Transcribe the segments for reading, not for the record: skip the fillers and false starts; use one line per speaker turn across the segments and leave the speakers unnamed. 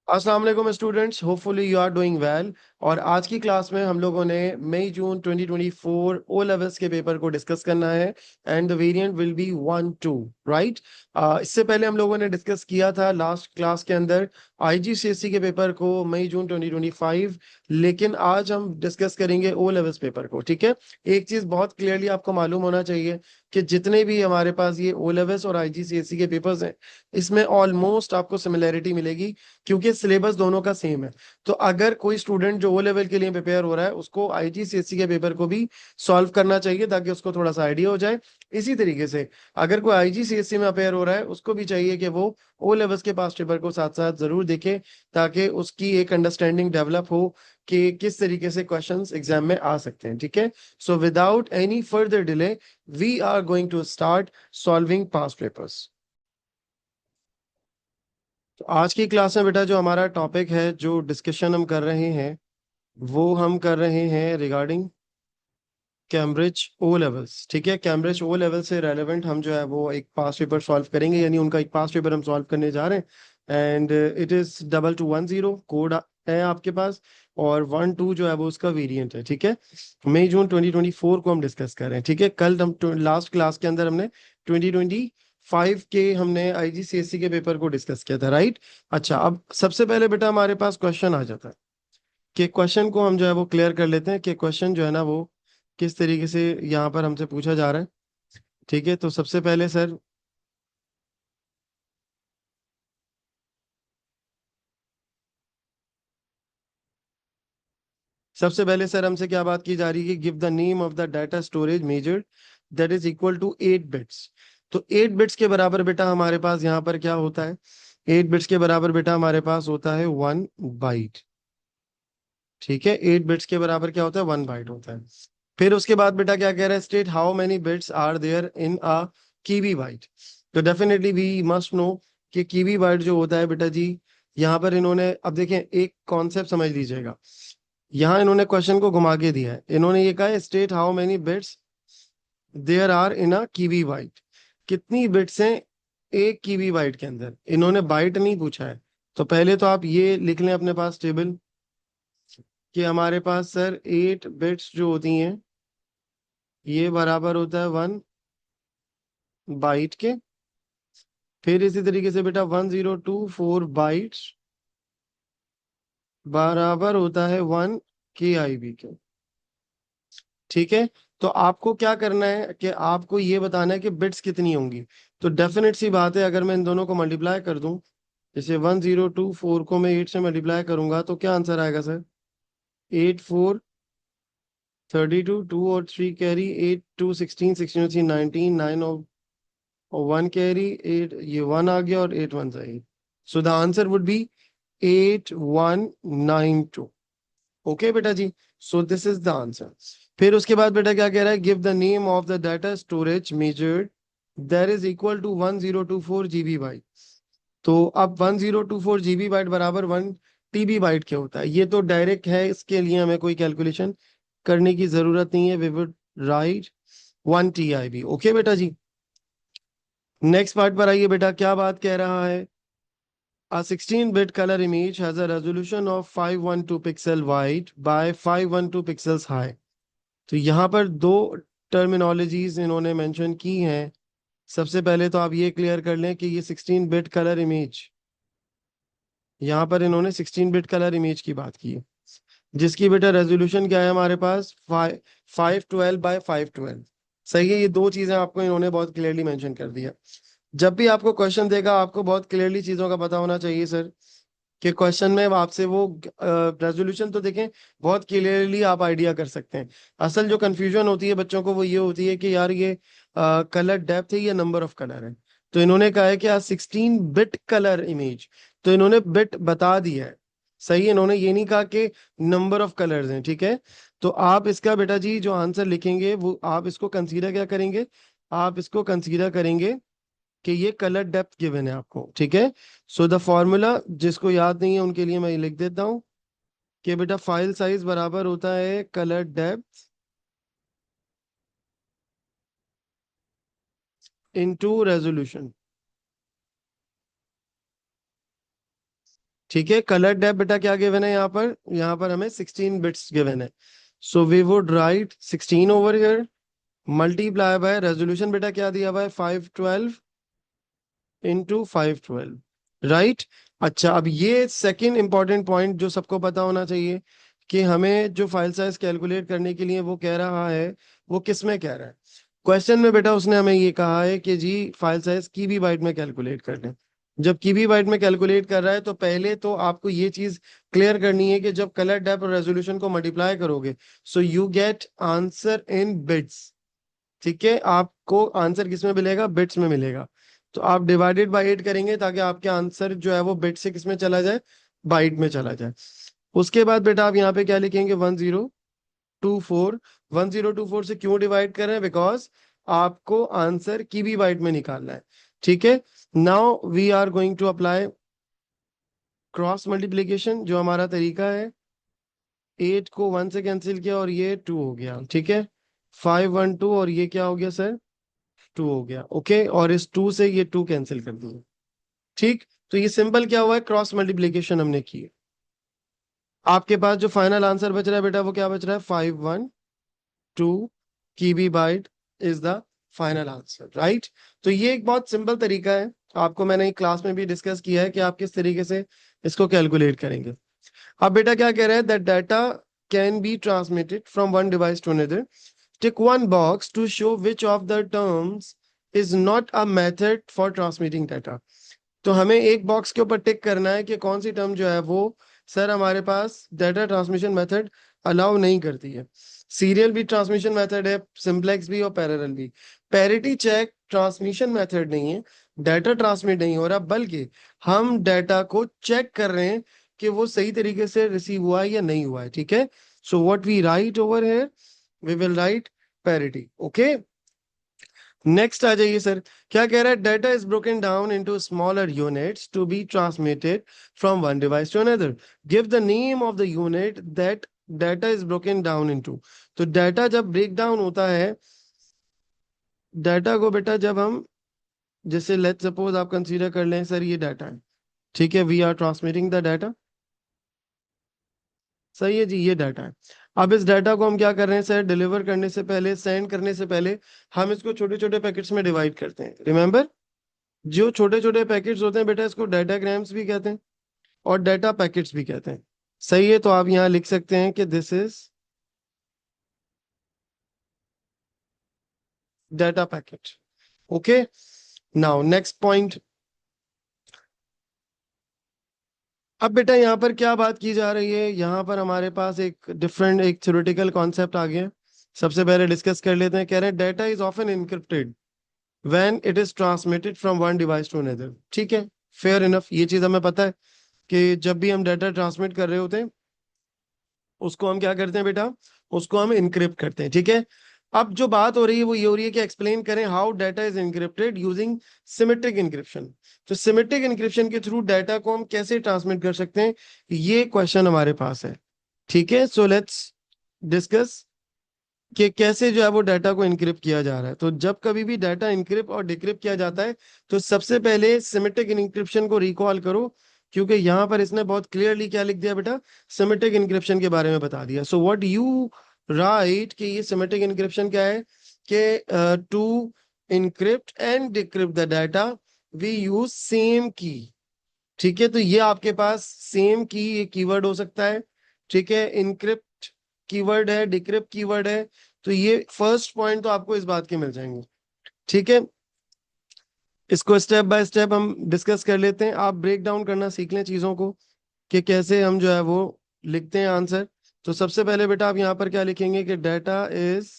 अस्सलाम वालेकुम students, hopefully you are doing well. और आज की क्लास में हम लोगों ने मई जून 2024 ओ लेवल्स के पेपर को डिस्कस करना है। And the variant will be 1 2, right. इससे पहले हम लोगों ने डिस्कस किया था लास्ट क्लास के अंदर आईजीसीएसई के पेपर को मई जून 2025। लेकिन आज हम डिस्कस करेंगे ओ लेवल्स पेपर को, ठीक है। एक चीज बहुत क्लियरली आपको मालूम होना चाहिए कि जितने भी हमारे पास ये ओ लेवल्स और आईजीसीएसई के पेपर्स हैं, इसमें ऑलमोस्ट आपको सिमिलैरिटी मिलेगी, क्योंकि सिलेबस दोनों का सेम है। तो अगर कोई स्टूडेंट जो ओ लेवल के लिए प्रिपेयर हो रहा है, उसको आईजीसीएसई के पेपर को भी सॉल्व करना चाहिए ताकि उसको थोड़ा सा आइडिया हो जाए। इसी तरीके से अगर कोई आईजीसीएसई में अपेयर हो रहा है, उसको भी चाहिए कि वो ओ लेवल्स के पास पेपर को साथ साथ जरूर देखे, ताकि उसकी एक अंडरस्टैंडिंग डेवलप हो कि किस तरीके से क्वेश्चंस एग्जाम में आ सकते हैं, ठीक है। So without any further delay we are going to start solving past papers. तो आज की क्लास में बेटा जो हमारा टॉपिक है, जो डिस्कशन हम कर रहे हैं, वो हम कर रहे हैं रिगार्डिंग कैम्ब्रिज ओ लेवल्स, ठीक है। कैम्ब्रिज ओ लेवल से रेलेवेंट हम जो है वो एक पास पेपर सॉल्व करेंगे, यानी उनका एक पास पेपर हम सॉल्व करने जा रहे हैं। एंड इट इज 2210 कोड है आपके पास, और 1 2 जो है वो उसका वेरिएंट है, ठीक है। मई जून 2024 को हम डिस्कस कर रहे हैं, ठीक है। कल हम लास्ट क्लास के अंदर हमने 2025 के हमने आईजीसीएसई के पेपर को डिस्कस किया था, राइट। अच्छा, अब सबसे पहले बेटा हमारे पास क्वेश्चन आ जाता है कि क्वेश्चन को हम जो है वो क्लियर कर लेते हैं कि क्वेश्चन जो है ना वो किस तरीके से यहाँ पर हमसे पूछा जा रहा है, ठीक है। तो सबसे पहले सर, हमसे क्या बात की जा रही है कि give the name of the data storage measured that is equal to 8 bits. तो 8 बिट्स के बराबर बेटा हमारे पास यहाँ पर क्या होता है? 8 बिट्स के बराबर बेटा हमारे पास होता है 1 बाइट, ठीक है। 8 बिट्स के बराबर क्या होता है? 1 बाइट होता है। फिर उसके बाद बेटा क्या कह रहा है? State how many bits are there in a kibi byte. तो डेफिनेटली वी मस्ट नो कि कीवी बाइट जो होता है बेटा जी, यहाँ पर इन्होंने, अब देखें एक कॉन्सेप्ट समझ लीजिएगा। यहाँ इन्होंने क्वेश्चन को घुमा के दिया है, इन्होंने ये कहा है state how many bits there are in a kibi byte. कितनी बिट्स हैं एक कीवी बाइट के अंदर, इन्होंने बाइट नहीं पूछा है। तो पहले तो आप ये लिख लें अपने पास टेबल कि हमारे पास सर 8 बिट्स जो होती हैं, ये बराबर होता है 1 बाइट के। फिर इसी तरीके से बेटा 1024 बाइट्स बराबर होता है 1 KIB के, ठीक है। तो आपको क्या करना है कि आपको ये बताना है कि बिट्स कितनी होंगी। तो डेफिनेट सी बात है, अगर मैं इन दोनों को मल्टीप्लाई कर दूं, जैसे 1024 को मैं 8 से मल्टीप्लाई करूंगा तो क्या आंसर आएगा सर? 8 4 32, 2 और 3 कैरी, 8 2 16, 16 3 19, 9 और 1 कैरी, 8 ये 1 आ गया और 8 1 8। So the answer would be 8192। Okay बेटा जी, so this is the answer. फिर उसके बाद बेटा क्या कह रहा है? Give the name of the data storage measured that is equal to 1024 GB byte. तो अब 1024 GB बाइट बराबर 1 TB बाइट क्या होता है? ये तो डायरेक्ट है, इसके लिए हमें कोई कैलकुलेशन करने की जरूरत नहीं है। We would write 1 TIB। Okay बेटा जी, नेक्स्ट पार्ट पर आइए बेटा, क्या बात कह रहा है? A 16-bit color image has a resolution of 512 pixel wide by 512 pixels high। तो यहाँ पर दो टर्मिनोलॉजीज इन्होंने मेंशन की हैं। सबसे पहले तो आप ये क्लियर कर लें कि ये 16 बिट कलर इमेज, यहाँ पर इन्होंने 16 बिट कलर इमेज की बात की है, जिसकी बेटा रेजोल्यूशन क्या है हमारे पास? 512 बाय 512। सही है, ये दो चीजें आपको इन्होंने बहुत क्लियरली मेंशन कर दिया। जब भी आपको क्वेश्चन देगा, आपको बहुत क्लियरली चीजों का पता होना चाहिए सर, कि क्वेश्चन में आपसे वो रेजोल्यूशन तो देखें, बहुत क्लियरली आप आइडिया कर सकते हैं। असल जो कंफ्यूजन होती है बच्चों को वो ये होती है कि यार ये कलर डेप्थ है या नंबर ऑफ कलर है। तो इन्होंने कहा है कि आज 16 बिट कलर इमेज, तो इन्होंने बिट बता दिया है। सही है, इन्होंने ये नहीं कहा कि नंबर ऑफ कलर्स हैं, ठीक है। तो आप इसका बेटा जी जो आंसर लिखेंगे वो आप इसको कंसीडर क्या करेंगे? आप इसको कंसीडर करेंगे कि ये कलर डेप्थ गिवन है आपको, ठीक है। सो द फॉर्मूला, जिसको याद नहीं है उनके लिए मैं ये लिख देता हूं कि बेटा फाइल साइज बराबर होता है कलर डेप्थ इनटू रेजोल्यूशन, ठीक है, कलर डेप्थ बेटा क्या गिवन है यहाँ पर हमें 16 बिट्स गिवन है। So we would write 16 over here, multiply by resolution बेटा क्या दिया हुआ है 512 इंटू 512, राइट। अच्छा, अब ये सेकंड इंपॉर्टेंट पॉइंट जो सबको पता होना चाहिए कि हमें जो फाइल साइज कैलकुलेट करने के लिए वो कह रहा है, वो किस में कह रहा है। क्वेश्चन में बेटा उसने हमें ये कहा है कि जी फाइल साइज कीबी बाइट में कैलकुलेट कर लें। जब कीबी बाइट में कैलकुलेट कर रहा है तो पहले तो आपको ये चीज क्लियर करनी है कि जब कलर डेप्थ और रेजोल्यूशन को मल्टीप्लाई करोगे so you get answer in bits. ठीक है, आपको आंसर किस में मिलेगा, बिट्स में मिलेगा। तो आप डिवाइडेड बाई 8 करेंगे ताकि आपके आंसर जो है वो बिट से किस में चला जाए, बाइट में चला जाए। उसके बाद बेटा आप यहाँ पे क्या लिखेंगे 1024। 1024 से क्यों डिवाइड कर रहे हैं, बिकॉज आपको आंसर की भी बाइट में निकालना है। ठीक है, now we are going to apply cross multiplication, जो हमारा तरीका है। 8 को 1 से कैंसिल किया और ये 2 हो गया। ठीक है, 512 और ये क्या हो गया सर, 2 हो गया। ओके, और इस 2 से ये 2 कैंसिल कर दिया। ठीक, तो ये सिंपल क्या हुआ है, क्रॉस मल्टीप्लीकेशन हमने की है। आपके पास जो फाइनल आंसर बच रहा है बेटा वो क्या बच रहा है, 512 kibi byte is the final answer, right. तो ये एक बहुत सिंपल तरीका है, आपको मैंने क्लास में भी डिस्कस किया है कि आप किस तरीके से इसको कैलकुलेट करेंगे। अब बेटा क्या कह रहा है, that data can be transmitted from one device to another, tick one box to show which of the terms is not a method for transmitting data. तो हमें एक बॉक्स के ऊपर टिक करना है कि कौन सी टर्म जो है वो सर हमारे पास डाटा ट्रांसमिशन मेथड अलाउ नहीं करती है। सीरियल भी ट्रांसमिशन मेथड है, सिंपलेक्स भी और पैरेलल भी। पैरिटी चेक ट्रांसमिशन मेथड नहीं है, डाटा ट्रांसमिट नहीं हो रहा, बल्कि हम डाटा को चेक कर रहे हैं कि वो सही तरीके से रिसीव हुआ है या नहीं हुआ है। ठीक है, so what we write over here, we will write parity. Okay, next आ जाइए सर, क्या कह रहा है, data is broken down into smaller units to be transmitted from one device to another, give the name of the unit that data is broken down into. तो data जब break down होता है, data को बेटा जब हम, जैसे let suppose आप कंसीडर कर लें सर ये डाटा है, ठीक है, we are transmitting the data, सही है जी, ये डाटा है। अब इस डाटा को हम क्या कर रहे हैं सर, डिलीवर करने से पहले, सेंड करने से पहले हम इसको छोटे छोटे पैकेट्स में डिवाइड करते हैं। रिमेंबर, जो छोटे छोटे पैकेट्स होते हैं बेटा इसको डाटाग्राम्स भी कहते हैं और डाटा पैकेट्स भी कहते हैं। सही है, तो आप यहाँ लिख सकते हैं कि this is data packet. Okay, now next point. अब बेटा यहाँ पर क्या बात की जा रही है, यहाँ पर हमारे पास एक डिफरेंट एक थ्योरेटिकल कॉन्सेप्ट आ गया। सबसे पहले डिस्कस कर लेते हैं। कह रहे हैं data is often encrypted when it is transmitted from one device to another. ठीक है, फेयर इनफ, ये चीज हमें पता है कि जब भी हम डाटा ट्रांसमिट कर रहे होते हैं उसको हम क्या करते हैं बेटा, उसको हम इनक्रिप्ट करते हैं। ठीक है, अब जो बात हो रही है वो ये हो रही है कि एक्सप्लेन करें how data is encrypted using symmetric encryption. तो सिमेट्रिक इनक्रिप्शन के थ्रू डाटा को हम कैसे ट्रांसमिट कर सकते हैं, ये क्वेश्चन हमारे पास है। ठीक है, सो लेट्स डिस्कस कि कैसे जो है वो डाटा को इनक्रिप्ट किया जा रहा है। तो जब कभी भी डाटा इनक्रिप्ट और डिक्रिप्ट किया जाता है तो सबसे पहले सिमेट्रिक इनक्रिप्शन को रिकॉल करो, क्योंकि यहाँ पर इसने बहुत क्लियरली क्या लिख दिया बेटा, सिमेट्रिक इनक्रिप्शन के बारे में बता दिया। सो व्हाट यू राइट कि ये सिमेट्रिक इनक्रिप्शन क्या है, कि to encrypt and decrypt the data we use same key. ठीक है, तो ये आपके पास सेम की ये कीवर्ड हो सकता है। ठीक है, इनक्रिप्ट कीवर्ड है, डिक्रिप्ट कीवर्ड है। तो ये फर्स्ट पॉइंट तो आपको इस बात के मिल जाएंगे। ठीक है, इसको स्टेप बाय स्टेप हम डिस्कस कर लेते हैं। आप ब्रेक डाउन करना सीख लें चीजों को कि कैसे हम जो है वो लिखते हैं आंसर। तो सबसे पहले बेटा आप यहाँ पर क्या लिखेंगे कि data is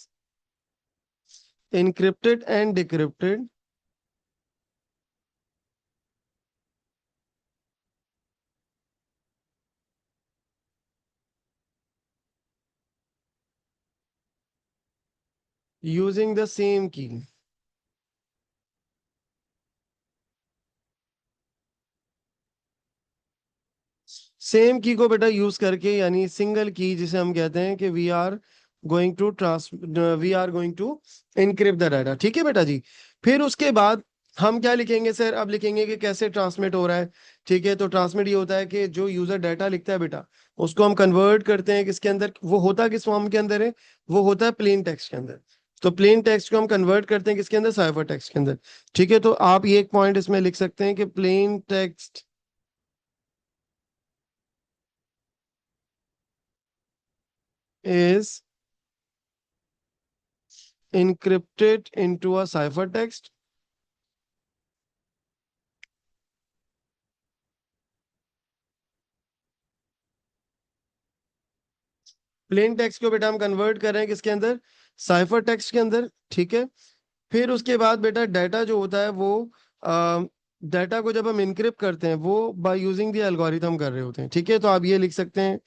encrypted and decrypted using the same की। सेम की को बेटा यूज करके, यानी सिंगल की जिसे हम कहते हैं कि we are going to encrypt the data. ठीक है बेटा जी, फिर उसके बाद हम क्या लिखेंगे सर, अब लिखेंगे कि कैसे ट्रांसमिट हो रहा है। ठीक है, तो ट्रांसमिट ये होता है कि जो यूजर डाटा लिखता है बेटा, उसको हम कन्वर्ट करते हैं किसके अंदर, वो होता किस फॉर्म के अंदर है, वो होता है प्लेन टेक्स्ट के अंदर। तो प्लेन टेक्स्ट को हम कन्वर्ट करते हैं किसके अंदर, साइफर टेक्स्ट के अंदर। ठीक है, तो आप ये एक पॉइंट इसमें लिख सकते हैं कि plain text is encrypted into a ciphertext. Plain text को बेटा हम कन्वर्ट कर रहे हैं किसके अंदर, साइफर टेक्स्ट के अंदर। ठीक है, फिर उसके बाद बेटा डाटा जो होता है वो डाटा को जब हम इनक्रिप्ट करते हैं वो बाय यूजिंग द एल्गोरिथम कर रहे होते हैं। ठीक है, तो आप ये लिख सकते हैं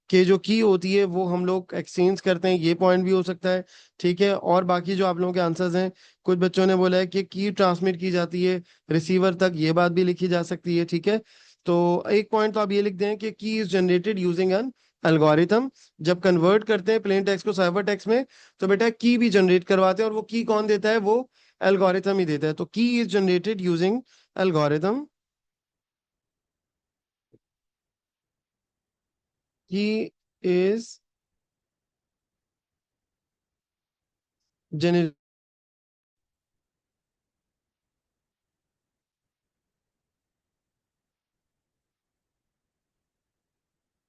कि जो की होती है वो हम लोग एक्सचेंज करते हैं, ये पॉइंट भी हो सकता है। ठीक है, और बाकी जो आप लोगों के आंसर्स हैं, कुछ बच्चों ने बोला है कि की ट्रांसमिट की जाती है रिसीवर तक, ये बात भी लिखी जा सकती है। ठीक है, तो एक पॉइंट तो आप ये लिख दें कि key is generated using an algorithm. जब कन्वर्ट करते हैं प्लेन टेक्स्ट को साइफर टेक्स्ट में, तो बेटा की भी जनरेट करवाते हैं, और वो की कौन देता है, वो एल्गोरिथम ही देता है। तो key is generated using algorithm, key is generated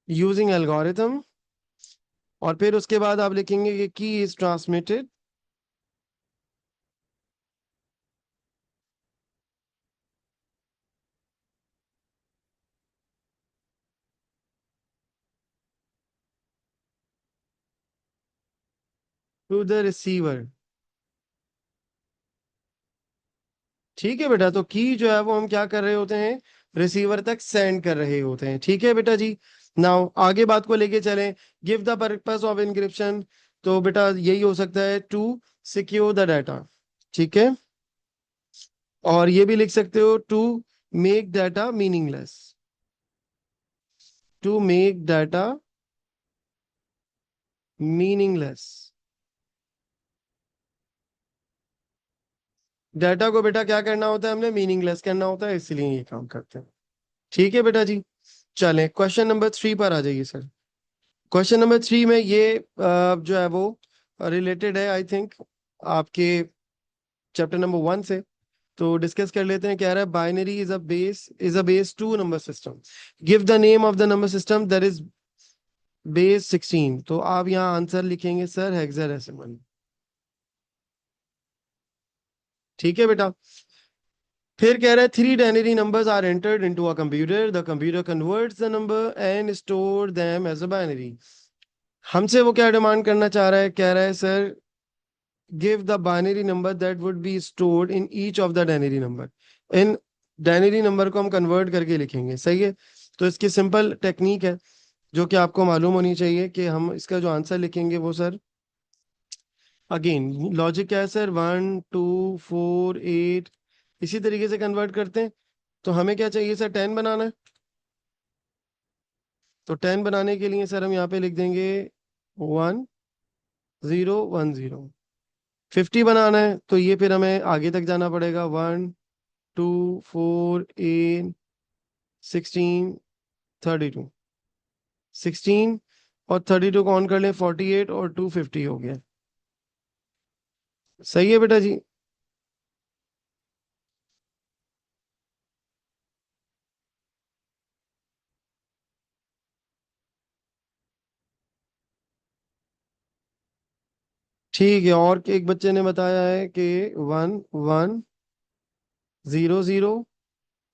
using algorithm. और फिर उसके बाद आप लिखेंगे कि key is transmitted to the receiver. ठीक है बेटा, तो की जो है वो हम क्या कर रहे होते हैं, रिसीवर तक सेंड कर रहे होते हैं। ठीक है बेटा जी। नाउ आगे बात को लेके चलें, give the purpose of encryption. तो बेटा यही हो सकता है टू सिक्योर द डाटा। ठीक है, और ये भी लिख सकते हो to make data meaningless, to make data meaningless. Data को बेटा क्या करना होता है, हमने मीनिंगलेस करना होता है, इसलिए ये काम करते हैं। ठीक है बेटा जी। चलें क्वेश्चन नंबर 3 पर आ जाइए सर। क्वेश्चन नंबर 3 में ये जो है वो रिलेटेड है आई थिंक आपके चैप्टर नंबर 1 से। तो डिस्कस कर लेते हैं। कह रहा है binary is a base two number system, give the name of the number system that is base 16। तो आप यहाँ आंसर लिखेंगे सर हेक्साडेसिमल। ठीक है बेटा, फिर कह रहा है three denary numbers are entered into a computer, the computer converts the number and store them as a binary. हमसे वो क्या डिमांड करना चाह रहा है, कह रहा है sir give the binary number that would be stored in each of the binary number। इन डायनरी नंबर को हम कन्वर्ट करके लिखेंगे, सही है। तो इसकी सिंपल टेक्निक है जो कि आपको मालूम होनी चाहिए कि हम इसका जो आंसर लिखेंगे वो सर, अगेन लॉजिक क्या है सर, 1 2 4 8, इसी तरीके से कन्वर्ट करते हैं। तो हमें क्या चाहिए सर, 10 बनाना है। तो 10 बनाने के लिए सर हम यहाँ पे लिख देंगे 1 0 1 0। 50 बनाना है तो ये फिर हमें आगे तक जाना पड़ेगा, 1 2 4 8 16 32। 16 और 32 को ऑन कर लें, 48 और 2 50 हो गया। सही है बेटा जी। ठीक है, और एक बच्चे ने बताया है कि 1 1 0 0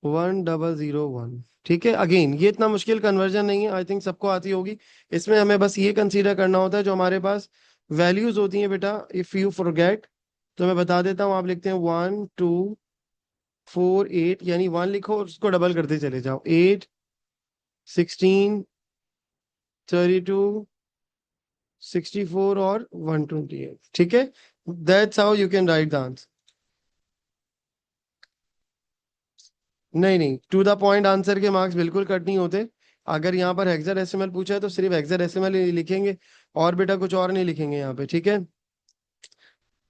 1 0 0 1। ठीक है, अगेन ये इतना मुश्किल कन्वर्जन नहीं है, आई थिंक सबको आती होगी। इसमें हमें बस ये कंसीडर करना होता है जो हमारे पास वैल्यूज होती हैं बेटा, इफ यू फॉरगेट। तो मैं बता देता हूँ, आप लिखते हैं 1 2 4 8, यानी 1 लिखो और उसको डबल करते चले जाओ, 8 16 32 64 और 128। ठीक है, that's how you can right the answer. नहीं नहीं, टू द पॉइंट आंसर के मार्क्स बिल्कुल कट नहीं होते। अगर यहाँ पर हेक्साडेसिमल पूछा है तो सिर्फ हेक्साडेसिमल ही लिखेंगे, और बेटा कुछ और नहीं लिखेंगे यहाँ पे। ठीक है,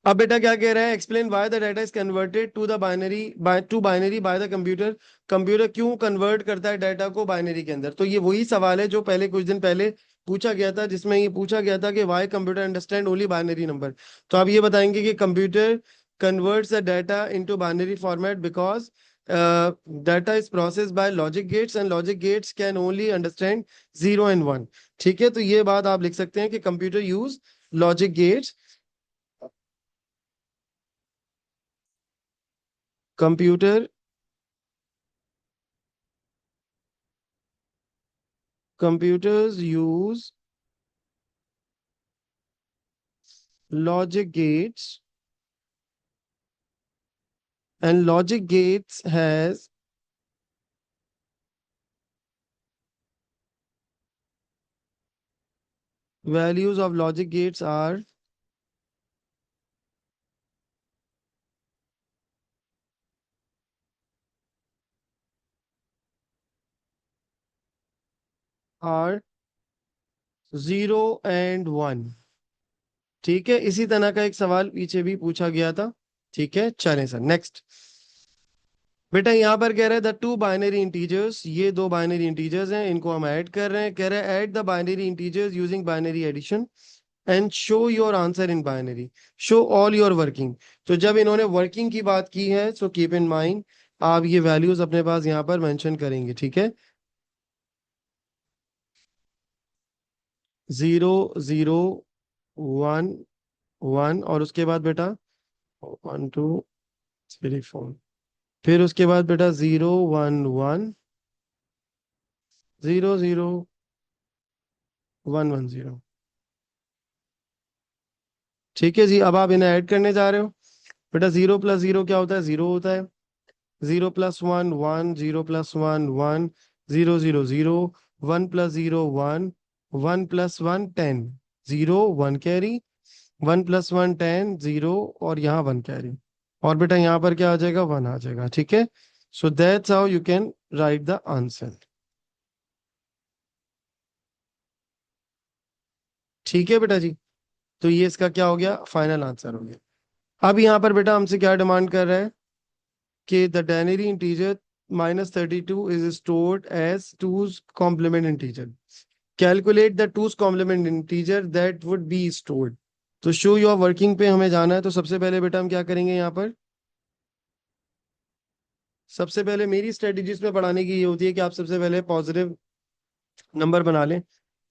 अब बेटा क्या कह रहा है, explain why the data is converted to the binary by the computer. Computer क्यों कन्वर्ट करता है डाटा को बाइनरी के अंदर? तो ये वही सवाल है जो पहले कुछ दिन पहले पूछा गया था, जिसमें ये पूछा गया था कि why computer understand only binary number. तो आप ये बताएंगे कि computer converts the data into binary format because data is processed by logic gates and logic gates can only understand 0 and 1। ठीक है, तो ये बात आप लिख सकते हैं कि computer use logic gates, computer computers use logic gates, and logic gates has values of logic gates are 0 and 1। ठीक है, इसी तरह का एक सवाल पीछे भी पूछा गया था। ठीक है, चलें सर नेक्स्ट। बेटा यहाँ पर कह रहा है द टू बाइनरी इंटीजर्स, ये दो बाइनरी इंटीजर्स हैं, इनको हम ऐड कर रहे हैं। कह रहा है add the binary integers using binary addition and show your answer in binary, show all your working. तो जब इन्होंने वर्किंग की बात की है, सो कीप इन माइंड आप ये वैल्यूज अपने पास यहाँ पर मेंशन करेंगे। ठीक है, 0 0 1 1, और उसके बाद बेटा 1 2 3 4, फिर उसके बाद बेटा 0 1 1 0 0 1 1 0। ठीक है जी, अब आप इन्हें ऐड करने जा रहे हो। बेटा 0 + 0 क्या होता है? 0 होता है। 0 + 1 1, 0 + 1 1, 0 0 0, 1 + 0 1, 1 + 1 10, 0 1 कैरी, 1 + 1 10, 0, और यहाँ 1 कैरी, और बेटा यहाँ पर क्या आ जाएगा? 1 आ जाएगा। ठीक है, सो that's how you can right the answer. ठीक है बेटा जी, तो ये इसका क्या हो गया? फाइनल आंसर हो गया। अब यहाँ पर बेटा हमसे क्या डिमांड कर रहा है कि the denary integer -32 is stored as two's complement integer, calculate the two's complement integer that would be stored. तो शो योर वर्किंग पे हमें जाना है। तो सबसे पहले बेटा हम क्या करेंगे यहाँ पर? सबसे पहले मेरी स्ट्रेटेजीज में पढ़ाने की ये होती है कि आप सबसे पहले पॉजिटिव नंबर बना लें।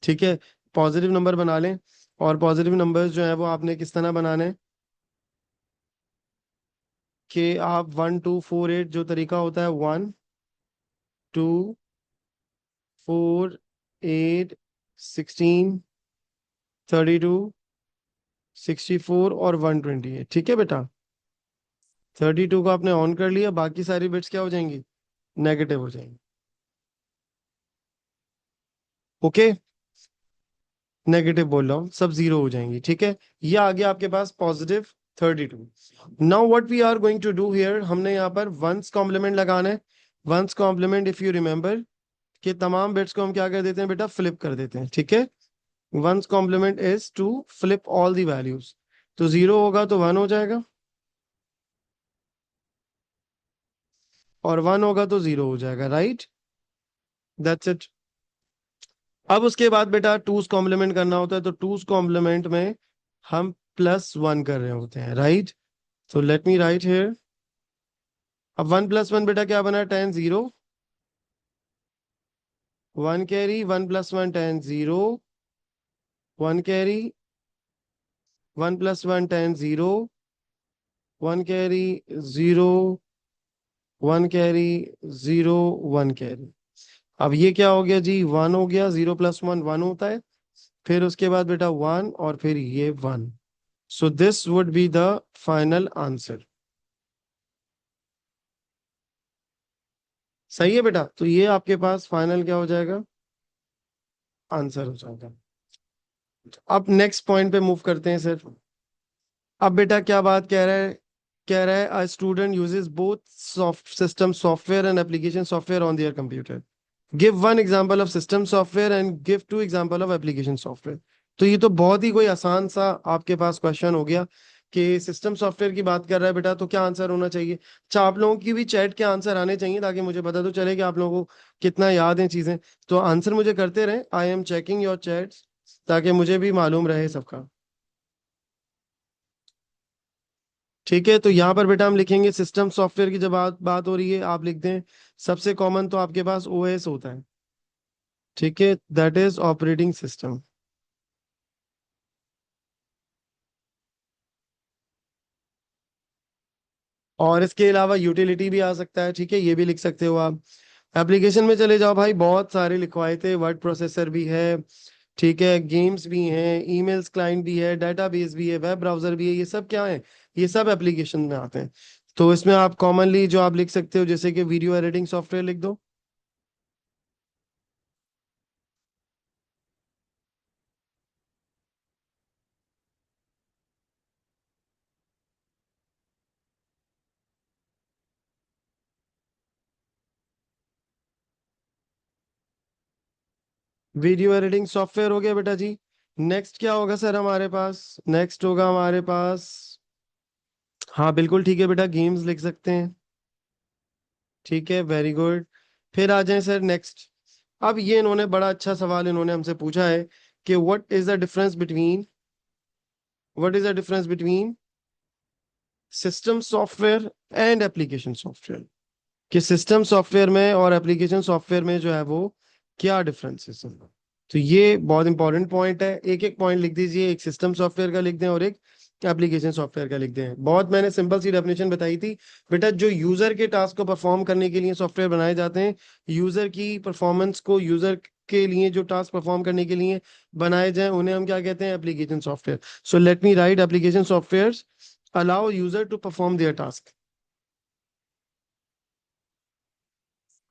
ठीक है, पॉजिटिव नंबर बना लें, और पॉजिटिव नंबर्स जो है वो आपने किस तरह बनाने हैं कि आप 1 2 4 8 जो तरीका होता है, 1 2 4 8 16 32 64 और 128। ठीक है बेटा, 32 को आपने ऑन कर लिया, बाकी सारी बिट्स क्या हो जाएंगी? नेगेटिव हो जाएंगी। ओके, नेगेटिव बोल रहा हूँ, सब 0 हो जाएंगी। ठीक है, ये आ गया आपके पास +32। Now what we are going to do here, हमने यहाँ पर वंस कॉम्प्लीमेंट लगाना है। Ones complement, if you remember, कि तमाम बिट्स को हम क्या कर देते हैं बेटा? फ्लिप कर देते हैं। ठीक है, ones complement is to flip all the values. तो 0 होगा तो 1 हो जाएगा, और 1 होगा तो 0 हो जाएगा। Right, that's it. अब उसके बाद बेटा टूज कॉम्प्लीमेंट करना होता है, तो टूज कॉम्प्लीमेंट में हम +1 कर रहे होते हैं। Right, so let me write here। अब 1 + 1 बेटा क्या बना? 10 0, 1 carry, 1 + 1 10 0, 1 carry, 1 + 1 10 0, 1 carry, 0, 1 carry, 0, 1 carry. अब ये क्या हो गया जी? 1 हो गया। 0 + 1 1 होता है, फिर उसके बाद बेटा 1, और फिर ये 1। So this would be the final answer. सही है बेटा, तो ये आपके पास फाइनल क्या हो जाएगा? आंसर हो जाएगा। अब नेक्स्ट पॉइंट पे मूव करते हैं सर। अब बेटा क्या बात कह रहा है? कह रहा है a student uses both system software and application software on their computer. Give one example of system software and give two example of application software. तो ये तो बहुत ही कोई आसान सा आपके पास क्वेश्चन हो गया। कि सिस्टम सॉफ्टवेयर की बात कर रहा है बेटा, तो क्या आंसर होना चाहिए? अच्छा, आप लोगों की भी चैट के आंसर आने चाहिए ताकि मुझे पता तो चले कि आप लोगों को कितना याद है चीजें। तो आंसर मुझे करते रहे, I am checking your chats, ताकि मुझे भी मालूम रहे सबका। ठीक है, तो यहाँ पर बेटा हम लिखेंगे सिस्टम सॉफ्टवेयर की जब बात हो रही है, आप लिख दें सबसे कॉमन तो आपके पास ओएस होता है। ठीक है, दैट इज ऑपरेटिंग सिस्टम। और इसके अलावा यूटिलिटी भी आ सकता है, ठीक है, ये भी लिख सकते हो आप। एप्लीकेशन में चले जाओ भाई, बहुत सारे लिखवाए थे, वर्ड प्रोसेसर भी है, ठीक है, गेम्स भी हैं, ईमेल्स क्लाइंट भी है, डेटाबेस भी है, वेब ब्राउजर भी है, ये सब क्या है? ये सब एप्लीकेशन में आते हैं। तो इसमें आप कॉमनली जो आप लिख सकते हो, जैसे कि वीडियो एडिटिंग सॉफ्टवेयर लिख दो। वीडियो एडिटिंग सॉफ्टवेयर हो गया बेटा जी। नेक्स्ट क्या होगा सर हमारे पास? नेक्स्ट होगा हमारे पास, हाँ बिल्कुल ठीक है बेटा, गेम्स लिख सकते हैं। ठीक है, वेरी गुड। फिर आ जाएं सर नेक्स्ट। अब ये इन्होंने बड़ा अच्छा सवाल इन्होंने हमसे पूछा है कि what is the difference between system software and application software. कि सिस्टम सॉफ्टवेयर में और एप्लीकेशन सॉफ्टवेयर में जो है वो क्या डिफरेंसेस हैं। तो ये बहुत इंपॉर्टेंट पॉइंट है, एक एक पॉइंट लिख दीजिए, एक सिस्टम सॉफ्टवेयर का लिख दें और एक एप्लीकेशन सॉफ्टवेयर का लिख दें। बहुत मैंने सिंपल सी डेफिनेशन बताई थी बेटा, जो यूजर के टास्क को परफॉर्म करने के लिए सॉफ्टवेयर बनाए जाते हैं, यूजर की परफॉर्मेंस को, यूजर के लिए जो टास्क परफॉर्म करने के लिए बनाए जाएं, उन्हें हम क्या कहते हैं? Application software. So let me write, application software allow user to perform their task.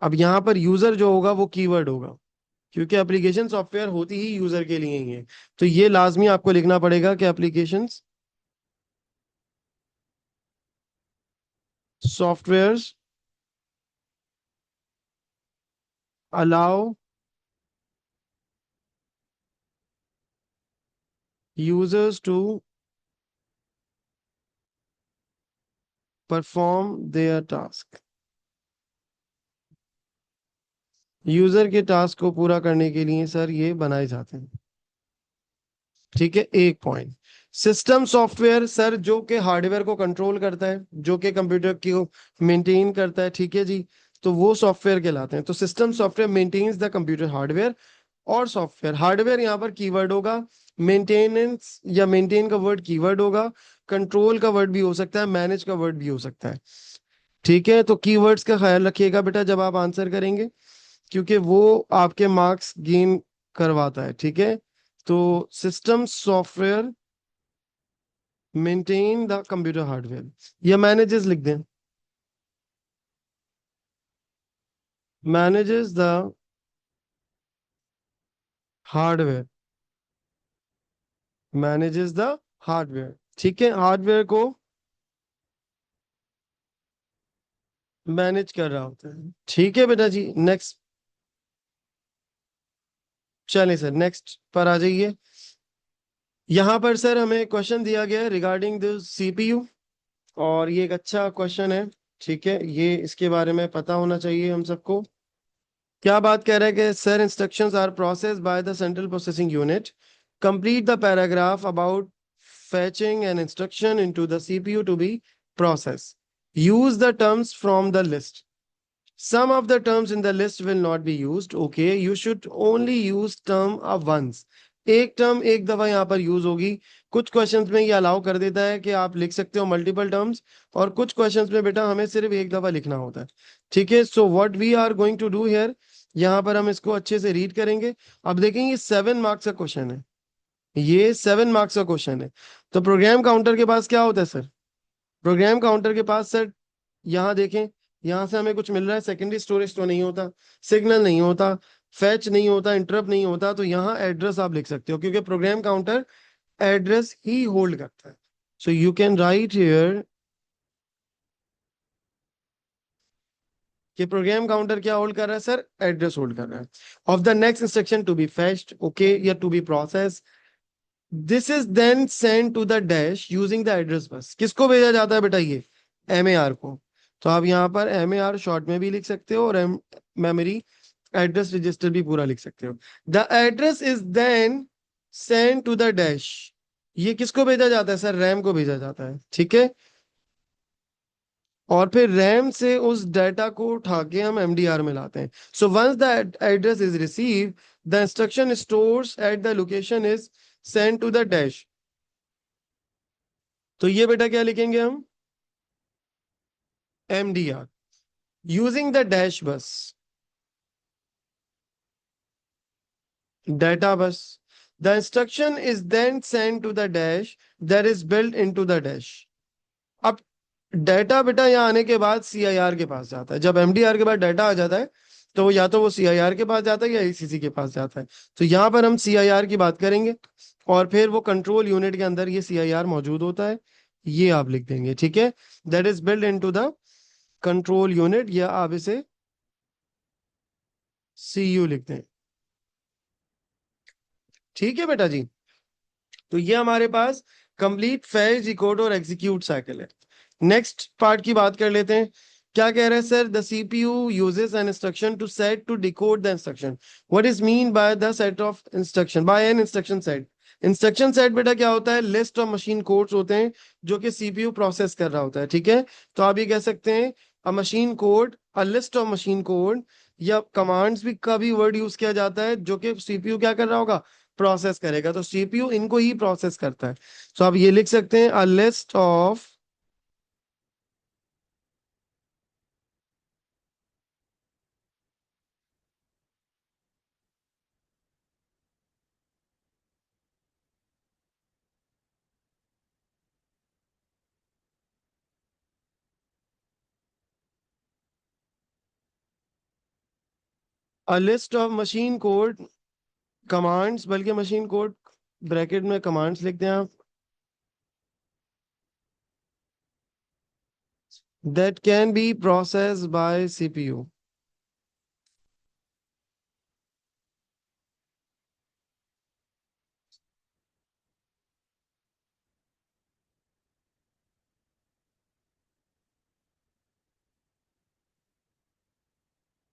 अब यहाँ पर यूजर जो होगा वो कीवर्ड होगा, क्योंकि एप्लीकेशन सॉफ्टवेयर होती ही यूजर के लिए ही है। तो ये लाजमी आपको लिखना पड़ेगा कि applications softwares allow users to perform their task. User के टास्क को पूरा करने के लिए सर ये बनाए जाते हैं। ठीक है, एक पॉइंट। सिस्टम सॉफ्टवेयर सर जो कि हार्डवेयर को कंट्रोल करता है, जो कि कंप्यूटर को मेंटेन करता है, ठीक है जी, तो वो सॉफ्टवेयर कहलाते हैं। तो system software maintains the computer hardware, और सॉफ्टवेयर, हार्डवेयर यहाँ पर कीवर्ड होगा, मेंटेनेंस या मेंटेन का वर्ड कीवर्ड होगा, कंट्रोल का वर्ड भी हो सकता है, मैनेज का वर्ड भी हो सकता है। ठीक है, तो कीवर्ड्स का ख्याल रखिएगा बेटा जब आप आंसर करेंगे, क्योंकि वो आपके मार्क्स गेन करवाता है। ठीक है, तो system software maintain the computer hardware, या मैनेजेस लिख दें, manages the hardware, manages the hardware. ठीक है, हार्डवेयर को मैनेज कर रहा होता है। ठीक है बेटा जी, नेक्स्ट। चलिए सर नेक्स्ट पर आ जाइए। यहाँ पर सर हमें क्वेश्चन दिया गया है रिगार्डिंग द सीपीयू, और ये एक अच्छा क्वेश्चन है। ठीक है, ये इसके बारे में पता होना चाहिए हम सबको। क्या बात कह रहा है कि sir instructions are processed by the central processing unit, complete the paragraph about fetching an instruction into the CPU to be processed. Use the terms from the list. Some of the terms in the list will not be used. Okay, you should only use term of once. एक term एक दफा यहाँ पर use होगी। कुछ questions में ये allow कर देता है कि आप लिख सकते हो मल्टीपल टर्म्स, और कुछ क्वेश्चंस में बेटा हमें सिर्फ एक दफा लिखना होता है। ठीक है, so what we are going to do here, यहाँ पर हम इसको अच्छे से रीड करेंगे। अब देखेंगे ये 7 मार्क्स का क्वेश्चन है, ये 7 मार्क्स का क्वेश्चन है। तो प्रोग्राम काउंटर के पास क्या होता है सर? प्रोग्राम काउंटर के पास सर, यहाँ देखें, यहाँ से हमें कुछ मिल रहा है, सेकेंडरी स्टोरेज तो नहीं होता, सिग्नल नहीं होता, फैच नहीं होता, इंटरप्ट नहीं होता, तो यहाँ एड्रेस आप लिख सकते हो, क्योंकि प्रोग्राम काउंटर एड्रेस ही होल्ड करता है। So you can write here कि प्रोग्राम काउंटर क्या होल्ड कर रहा है सर? एड्रेस होल्ड कर रहा है of the next instruction to be fetched, okay, या to be process. This is then send to the dash using the address bus. किसको भेजा जाता है बेटा? ये एम ए आर को। तो आप यहाँ पर एम ए आर शॉर्ट में भी लिख सकते हो और मेमोरी एड्रेस रजिस्टर भी पूरा लिख सकते हो। The address is then send to the dash. ये किसको भेजा जाता है सर? रैम को भेजा जाता है, ठीक है। और फिर रैम से उस डाटा को उठा के हम एमडीआर में लाते हैं। So once the address is receive, the instruction stores at the location is send to the dash. तो ये बेटा क्या लिखेंगे हम? MDR using the dash bus, data bus. The instruction is then send to the dash that is built into the dash. अब data बेटा यहाँ आने के बाद सीआईआर के पास जाता है। जब एमडीआर के बाद डाटा आ जाता है तो वो या तो वो सीआईआर के पास जाता है या एसीसी के पास जाता है। तो यहाँ पर हम सीआईआर की बात करेंगे और फिर वो कंट्रोल यूनिट के अंदर ये सीआईआर मौजूद होता है। ये आप लिख देंगे, ठीक है। That is build into the control unit, या आप इसे सीयू लिख दें, ठीक है बेटा जी। तो ये हमारे पास कंप्लीट फेच, डिकोड और एग्जीक्यूट साइकिल है। नेक्स्ट पार्ट की बात कर लेते हैं। क्या कह रहे हैं sir? The CPU uses an instruction to set to decode the instruction. What is mean by the set of instruction? By an instruction set. Instruction set बेटा क्या होता है? लिस्ट ऑफ मशीन कोड्स होते हैं जो कि सीपीयू प्रोसेस कर रहा होता है, ठीक है। तो आप ये कह सकते हैं अ machine code, a list of machine code, या कमांड्स भी का भी वर्ड यूज किया जाता है जो कि सीपीयू क्या कर रहा होगा? प्रोसेस करेगा। तो सीपीयू इनको ही प्रोसेस करता है। तो आप ये लिख सकते हैं a list of, a list of machine code commands, बल्कि मशीन कोड ब्रैकेट में कमांड्स लिख दें आप, that can be process by CPU.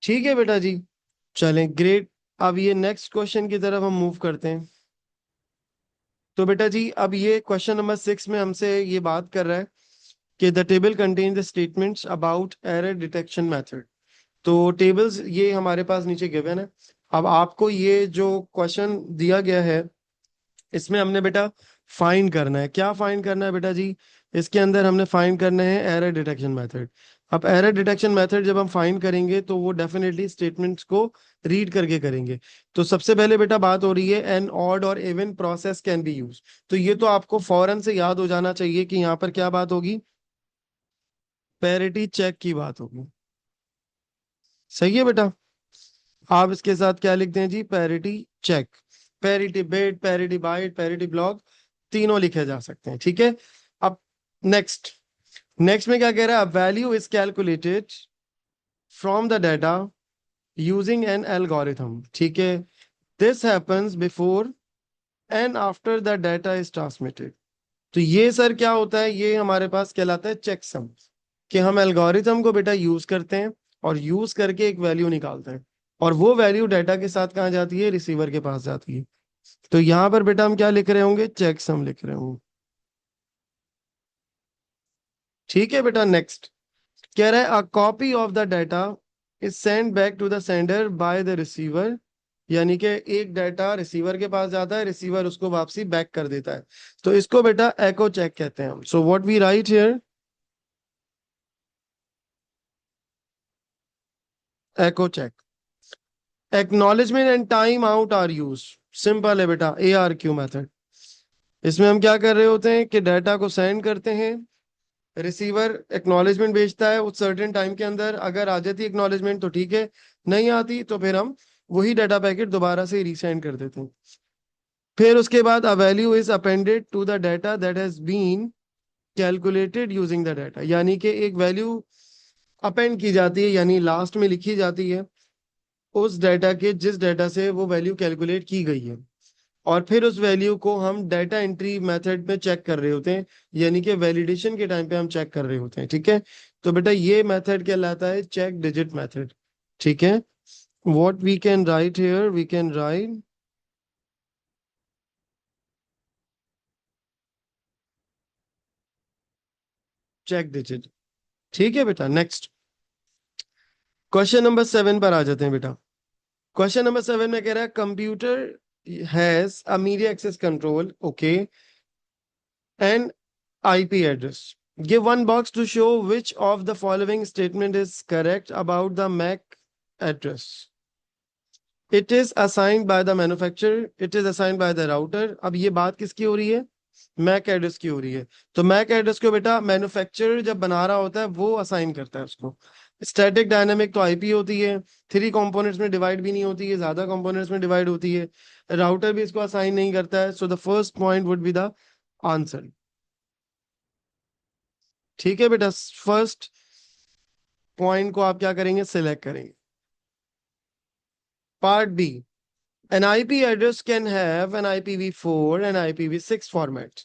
ठीक है बेटा जी, चलें ग्रेट। अब ये नेक्स्ट क्वेश्चन की तरफ हम मूव करते हैं। तो बेटा जी अब ये क्वेश्चन नंबर 6 में हमसे ये बात कर रहा है कि the table contain the statements about error detection method. तो टेबल्स ये हमारे पास नीचे गिवन है। अब आपको ये जो क्वेश्चन दिया गया है इसमें हमने बेटा फाइंड करना है। क्या फाइंड करना है बेटा जी? इसके अंदर हमने फाइंड करना है एरर डिटेक्शन मेथड। अब एरर डिटेक्शन मेथड जब हम फाइंड करेंगे तो वो डेफिनेटली स्टेटमेंट्स को रीड करके करेंगे। तो सबसे पहले बेटा बात हो रही है एन ऑड और even process can be use. तो ये तो आपको फौरन से याद हो जाना चाहिए कि यहाँ पर क्या बात होगी? पैरिटी चेक की बात होगी। सही है बेटा। आप इसके साथ क्या लिखते हैं जी? Parity check. Parity bit, parity byte, parity block, तीनों लिखे जा सकते हैं, ठीक है। अब नेक्स्ट, नेक्स्ट में क्या कह रहा है? Value is calculated from the data using an algorithm, ठीक है। This happens before and after the data is transmitted. तो ये सर क्या होता है? ये हमारे पास कहलाता है चेकसम, कि हम एल्गोरिथम को बेटा यूज करते हैं और यूज करके एक वैल्यू निकालते हैं, और वो वैल्यू डाटा के साथ कहाँ जाती है? रिसीवर के पास जाती है। तो यहाँ पर बेटा हम क्या लिख रहे होंगे? चेकसम लिख रहे होंगे, ठीक है बेटा। नेक्स्ट कह रहा है a copy of the data is send back to the sender by the receiver. यानी कि एक डाटा रिसीवर के पास जाता है, रिसीवर उसको वापसी बैक कर देता है। तो इसको बेटा एको चेक कहते हैं हम। So what we write here? Echo check. Acknowledgement and time out are use. Simple है बेटा, ए आर क्यू मेथड। इसमें हम क्या कर रहे होते हैं कि डाटा को सेंड करते हैं, रिसीवर एक्नॉलेजमेंट भेजता है उस सर्टेन टाइम के अंदर। अगर आ जाती है एक्नॉलेजमेंट तो ठीक है, नहीं आती तो फिर हम वही डाटा पैकेट दोबारा से रीसेंड कर देते हैं। फिर उसके बाद a value is appended to the data that has been calculated using the data. यानी कि एक वैल्यू अपेंड की जाती है, यानी लास्ट में लिखी जाती है उस डाटा के जिस डाटा से वो वैल्यू कैलकुलेट की गई है। और फिर उस वैल्यू को हम डाटा एंट्री मेथड में चेक कर रहे होते हैं, यानी कि वैलिडेशन के टाइम पे हम चेक कर रहे होते हैं। ठीक है, तो बेटा ये मेथड कहलाता है चेक डिजिट मेथड। ठीक है, what we can write here, we can write check digit. ठीक है बेटा, नेक्स्ट क्वेश्चन नंबर 7 पर आ जाते हैं बेटा। क्वेश्चन नंबर 7 में कह रहा है computer has a media access control, okay, and IP address. Give one box to show which of the following statement is correct about the MAC address. It is assigned by the manufacturer. It is assigned by the router. अब ये बात किसकी हो रही है? Mac address की हो रही है। तो मैक एड्रेस को बेटा मैन्युफैक्चरर जब बना रहा होता है वो असाइन करता है उसको। स्टैटिक डायनामिक तो आईपी होती है, 3 कंपोनेंट्स में डिवाइड भी नहीं होती है, ज्यादा कंपोनेंट्स में डिवाइड होती है। राउटर भी इसको असाइन नहीं करता है। So the first point would be the answer. ठीक है बेटा, फर्स्ट पॉइंट को आप क्या करेंगे, सिलेक्ट करेंगे। Part B, an IP address can have an IPv4 and IPv6 format.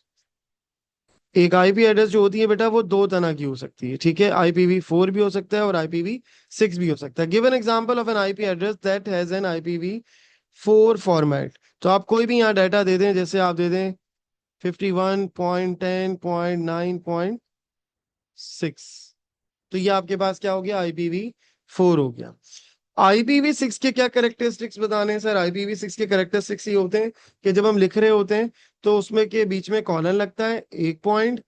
एक आईपी एड्रेस जो होती है बेटा वो दो तरह की हो सकती है। ठीक है, IPv4 भी हो सकता है और IPv6 भी हो सकता है। Give an example of N IP address that has an IPv4 format. तो आप कोई भी यहाँ डाटा दे दें, जैसे आप दे दें 51.10.9.6, तो ये आपके पास क्या हो गया, IPv4 हो गया। IPv6 के क्या करेक्टरिस्टिक्स बताने हैं सर? IPv6 के करेक्टरिस्टिक्स ये होते हैं कि जब हम लिख रहे होते हैं तो उसमें के बीच में कॉलन लगता है, एक पॉइंट,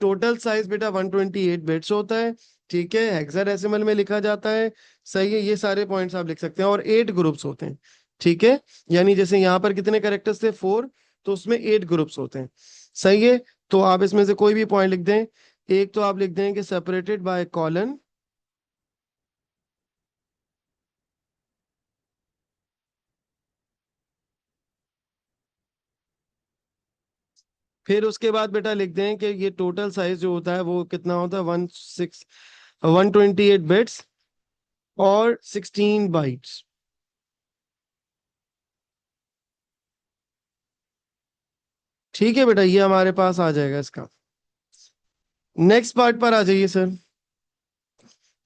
टोटल साइज बेटा 128 बिट्स होता है। ठीक है, हेक्साडेसिमल में लिखा जाता है। सही है, ये सारे पॉइंट्स आप लिख सकते हैं, और 8 ग्रुप्स होते हैं। ठीक है, यानी जैसे यहाँ पर कितने करेक्टर्स थे, 4, तो उसमें 8 ग्रुप्स होते हैं। सही है, तो आप इसमें से कोई भी पॉइंट लिख दें। एक तो आप लिख दें कि सेपरेटेड बाय कॉलन, फिर उसके बाद बेटा लिख दें कि ये टोटल साइज जो होता है वो कितना होता है, 128 बिट्स और 16 बाइट्स। ठीक है बेटा, ये हमारे पास आ जाएगा इसका। नेक्स्ट पार्ट पर आ जाइए सर।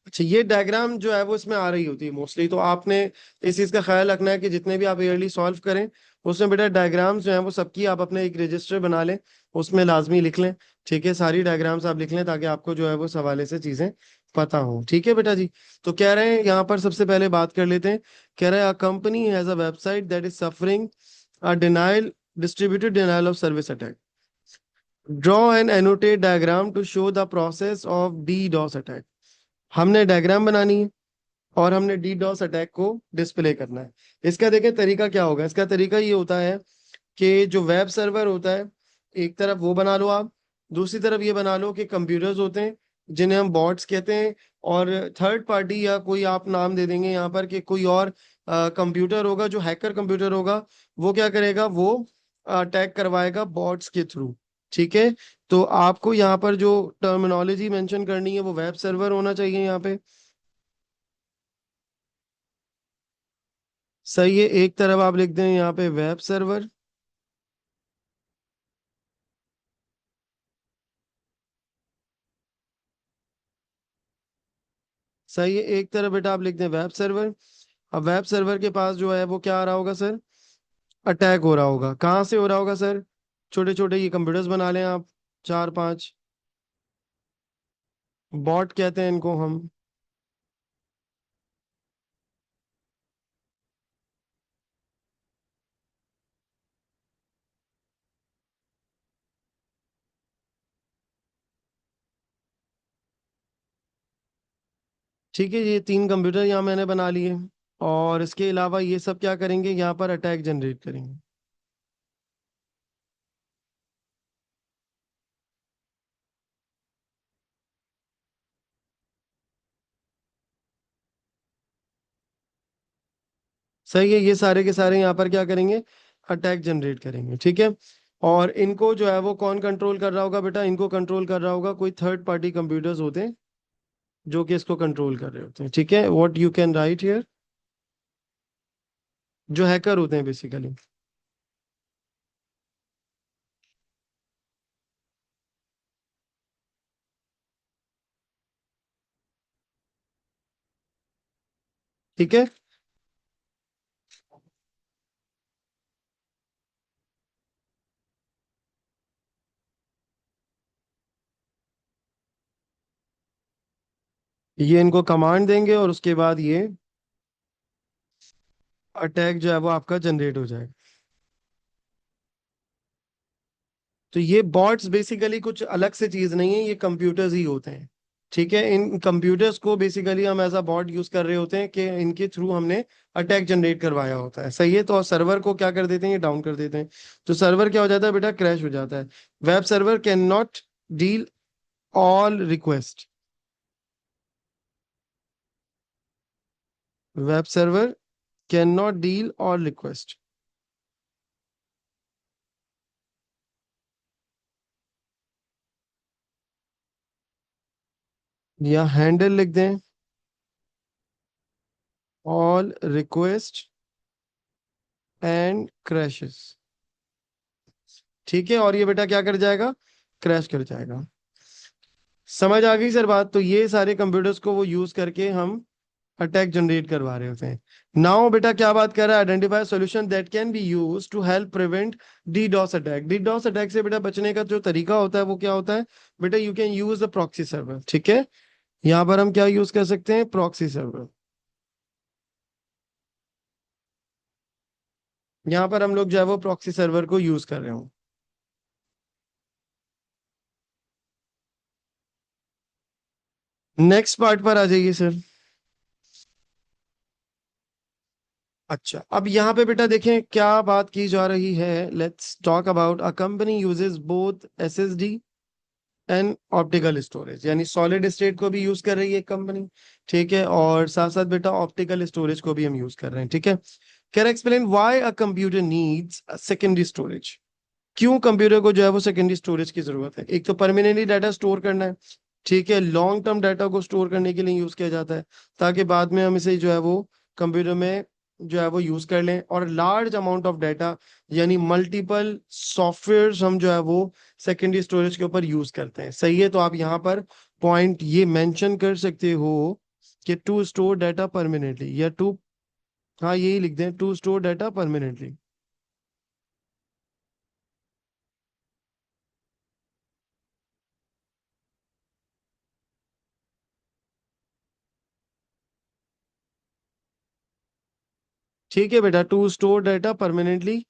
अच्छा, ये डायग्राम जो है वो इसमें आ रही होती है मोस्टली, तो आपने इस चीज का ख्याल रखना है कि जितने भी आप ईयरली सॉल्व करें उसमें बेटा डायग्राम्स जो हैं वो सबकी आप अपने एक रजिस्टर बना लें, उसमें लाजमी लिख लें। ठीक है, सारी डायग्राम्स आप लिख लें ताकि आपको जो है वो इस हवाले से चीजें पता हो। ठीक है बेटा जी, तो कह रहे हैं यहाँ पर सबसे पहले बात कर लेते हैं। कह रहे हैं a company has a website that is suffering a denial distributed denial of service attack. Draw an annotated diagram to show the process of DDoS attack. हमने डायग्राम बनानी है और हमने DDoS अटैक को डिस्प्ले करना है। इसका देखें तरीका क्या होगा। इसका तरीका ये होता है कि जो वेब सर्वर होता है, एक तरफ वो बना लो आप, दूसरी तरफ ये बना लो कि कंप्यूटर्स होते हैं जिन्हें हम बॉट्स कहते हैं, और थर्ड पार्टी या कोई आप नाम दे देंगे यहाँ पर कि कोई और कंप्यूटर होगा जो हैकर कंप्यूटर होगा, वो क्या करेगा, वो अटैक करवाएगा बॉट्स के थ्रू। ठीक है, तो आपको यहाँ पर जो टर्मिनोलॉजी मेंशन करनी है वो वेब सर्वर होना चाहिए यहाँ पे। सही है, एक तरफ आप लिख दें यहाँ पे वेब सर्वर। सही है, एक तरफ बेटा आप लिख दें वेब सर्वर। अब वेब सर्वर के पास जो है वो क्या आ रहा होगा सर, अटैक हो रहा होगा। कहाँ से हो रहा होगा सर? छोटे छोटे ये कंप्यूटर्स बना लें आप, 4 5, बॉट कहते हैं इनको हम। ठीक है, ये 3 कंप्यूटर यहाँ मैंने बना लिए, और इसके अलावा ये सब क्या करेंगे, यहाँ पर अटैक जनरेट करेंगे। सही है, ये सारे के सारे यहाँ पर क्या करेंगे, अटैक जनरेट करेंगे। ठीक है, और इनको जो है वो कौन कंट्रोल कर रहा होगा बेटा, इनको कंट्रोल कर रहा होगा कोई थर्ड पार्टी कंप्यूटर्स होते हैं जो कि इसको कंट्रोल कर रहे होते हैं। ठीक है, what you can write here, जो हैकर होते हैं बेसिकली। ठीक है। ये इनको कमांड देंगे और उसके बाद ये अटैक जो है वो आपका जनरेट हो जाएगा। तो ये बॉट्स बेसिकली कुछ अलग से चीज नहीं है, ये कंप्यूटर्स ही होते हैं। ठीक है, इन कंप्यूटर्स को बेसिकली हम एज अ बॉट यूज कर रहे होते हैं कि इनके थ्रू हमने अटैक जनरेट करवाया होता है। सही है, तो सर्वर को क्या कर देते हैं, ये डाउन कर देते हैं। तो सर्वर क्या हो जाता है बेटा, क्रैश हो जाता है। Web server can not deal all request. Web server can not deal all request, या हैंडल लिख दें, ऑल रिक्वेस्ट एंड क्रैशेस। ठीक है, और ये बेटा क्या कर जाएगा, क्रैश कर जाएगा। समझ आ गई सर बात। तो ये सारे कंप्यूटर्स को वो यूज करके हम अटैक जनरेट करवा रहे होते हैं। नाउ बेटा क्या बात कर रहा है, identify solution that can be use to help prevent DDoS attack. DDoS attack से बेटा बचने का जो तरीका होता है वो क्या होता है बेटा, you can use the proxy server. ठीक है, यहाँ पर हम क्या यूज कर सकते हैं, प्रॉक्सी सर्वर। यहाँ पर हम लोग जो है वो प्रॉक्सी सर्वर को यूज कर रहे हो। नेक्स्ट पार्ट पर आ जाइए सर। अच्छा, अब यहाँ पे बेटा देखें क्या बात की जा रही है। Let's talk about a company uses both SSD and optical storage, यानी सॉलिड स्टेट को भी यूज कर रही है कंपनी। ठीक है, और साथ साथ बेटा ऑप्टिकल स्टोरेज को भी हम यूज कर रहे हैं। ठीक है, can explain why a computer needs secondary storage. क्यों कंप्यूटर को जो है वो सेकेंडरी स्टोरेज की जरूरत है। एक तो परमानेंटली डाटा स्टोर करना है। ठीक है, लॉन्ग टर्म डाटा को स्टोर करने के लिए यूज किया जाता है, ताकि बाद में हम इसे जो है वो कंप्यूटर में जो है वो यूज कर लें। और लार्ज अमाउंट ऑफ डाटा, यानी मल्टीपल सॉफ्टवेयर हम जो है वो सेकेंडरी स्टोरेज के ऊपर यूज करते हैं। सही है, तो आप यहाँ पर पॉइंट ये मेंशन कर सकते हो कि टू स्टोर डाटा परमानेंटली, या टू, हाँ यही लिख दें, टू स्टोर डाटा परमानेंटली। ठीक है बेटा, टू स्टोर डाटा परमानेंटली,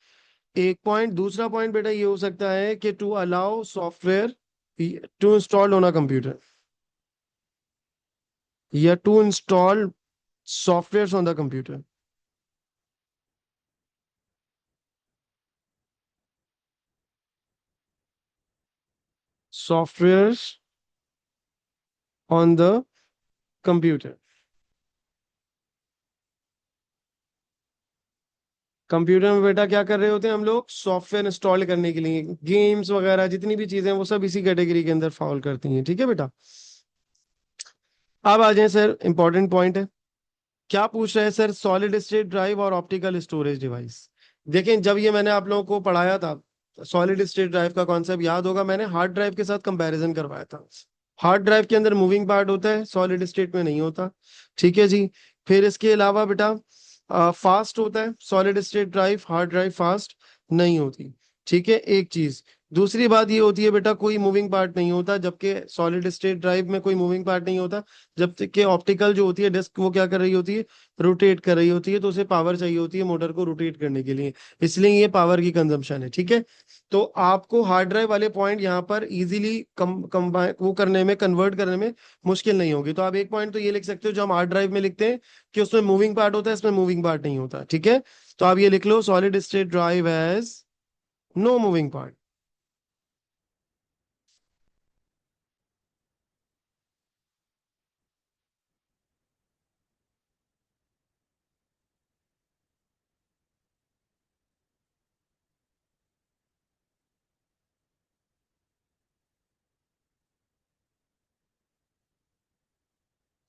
एक पॉइंट। दूसरा पॉइंट बेटा ये हो सकता है कि to allow software to install on a computer, या to install software on the computer. Software on the computer. Computer में बेटा क्या कर रहे होते हैं हम लोग, सॉफ्टवेयर इंस्टॉल करने के लिए। गेम्स वगैरह जितनी भी चीजें हैं वो सब इसी कैटेगरी के अंदर फॉल करती हैं। ठीक है बेटा, अब आ जाए सर, इंपॉर्टेंट पॉइंट है। क्या पूछ रहे हैं सर, सॉलिड स्टेट ड्राइव और ऑप्टिकल स्टोरेज डिवाइस। देखें, जब ये मैंने आप लोगों को पढ़ाया था, सॉलिड स्टेट ड्राइव का कॉन्सेप्ट याद होगा, मैंने हार्ड ड्राइव के साथ कंपैरिजन करवाया था। हार्ड ड्राइव के अंदर मूविंग पार्ट होता है, सॉलिड स्टेट में नहीं होता। ठीक है जी। फिर इसके अलावा बेटा फास्ट होता है solid state drive, hard drive fast नहीं होती। ठीक है, एक चीज। दूसरी बात ये होती है बेटा, कोई मूविंग पार्ट नहीं होता, जबकि सॉलिड स्टेट ड्राइव में कोई मूविंग पार्ट नहीं होता। जबकि ऑप्टिकल जो होती है डिस्क, वो क्या कर रही होती है, रोटेट कर रही होती है। तो उसे पावर चाहिए होती है मोटर को रोटेट करने के लिए, इसलिए ये पावर की कंजम्पशन है। ठीक है, तो आपको हार्ड ड्राइव वाले पॉइंट यहाँ पर इजीली कम वो करने में, कन्वर्ट करने में मुश्किल नहीं होगी। तो आप एक पॉइंट तो ये लिख सकते हो जो हम हार्ड ड्राइव में लिखते हैं, कि उसमें मूविंग पार्ट होता है, इसमें मूविंग पार्ट नहीं होता। ठीक है, तो आप ये लिख लो, solid state drive has no moving part.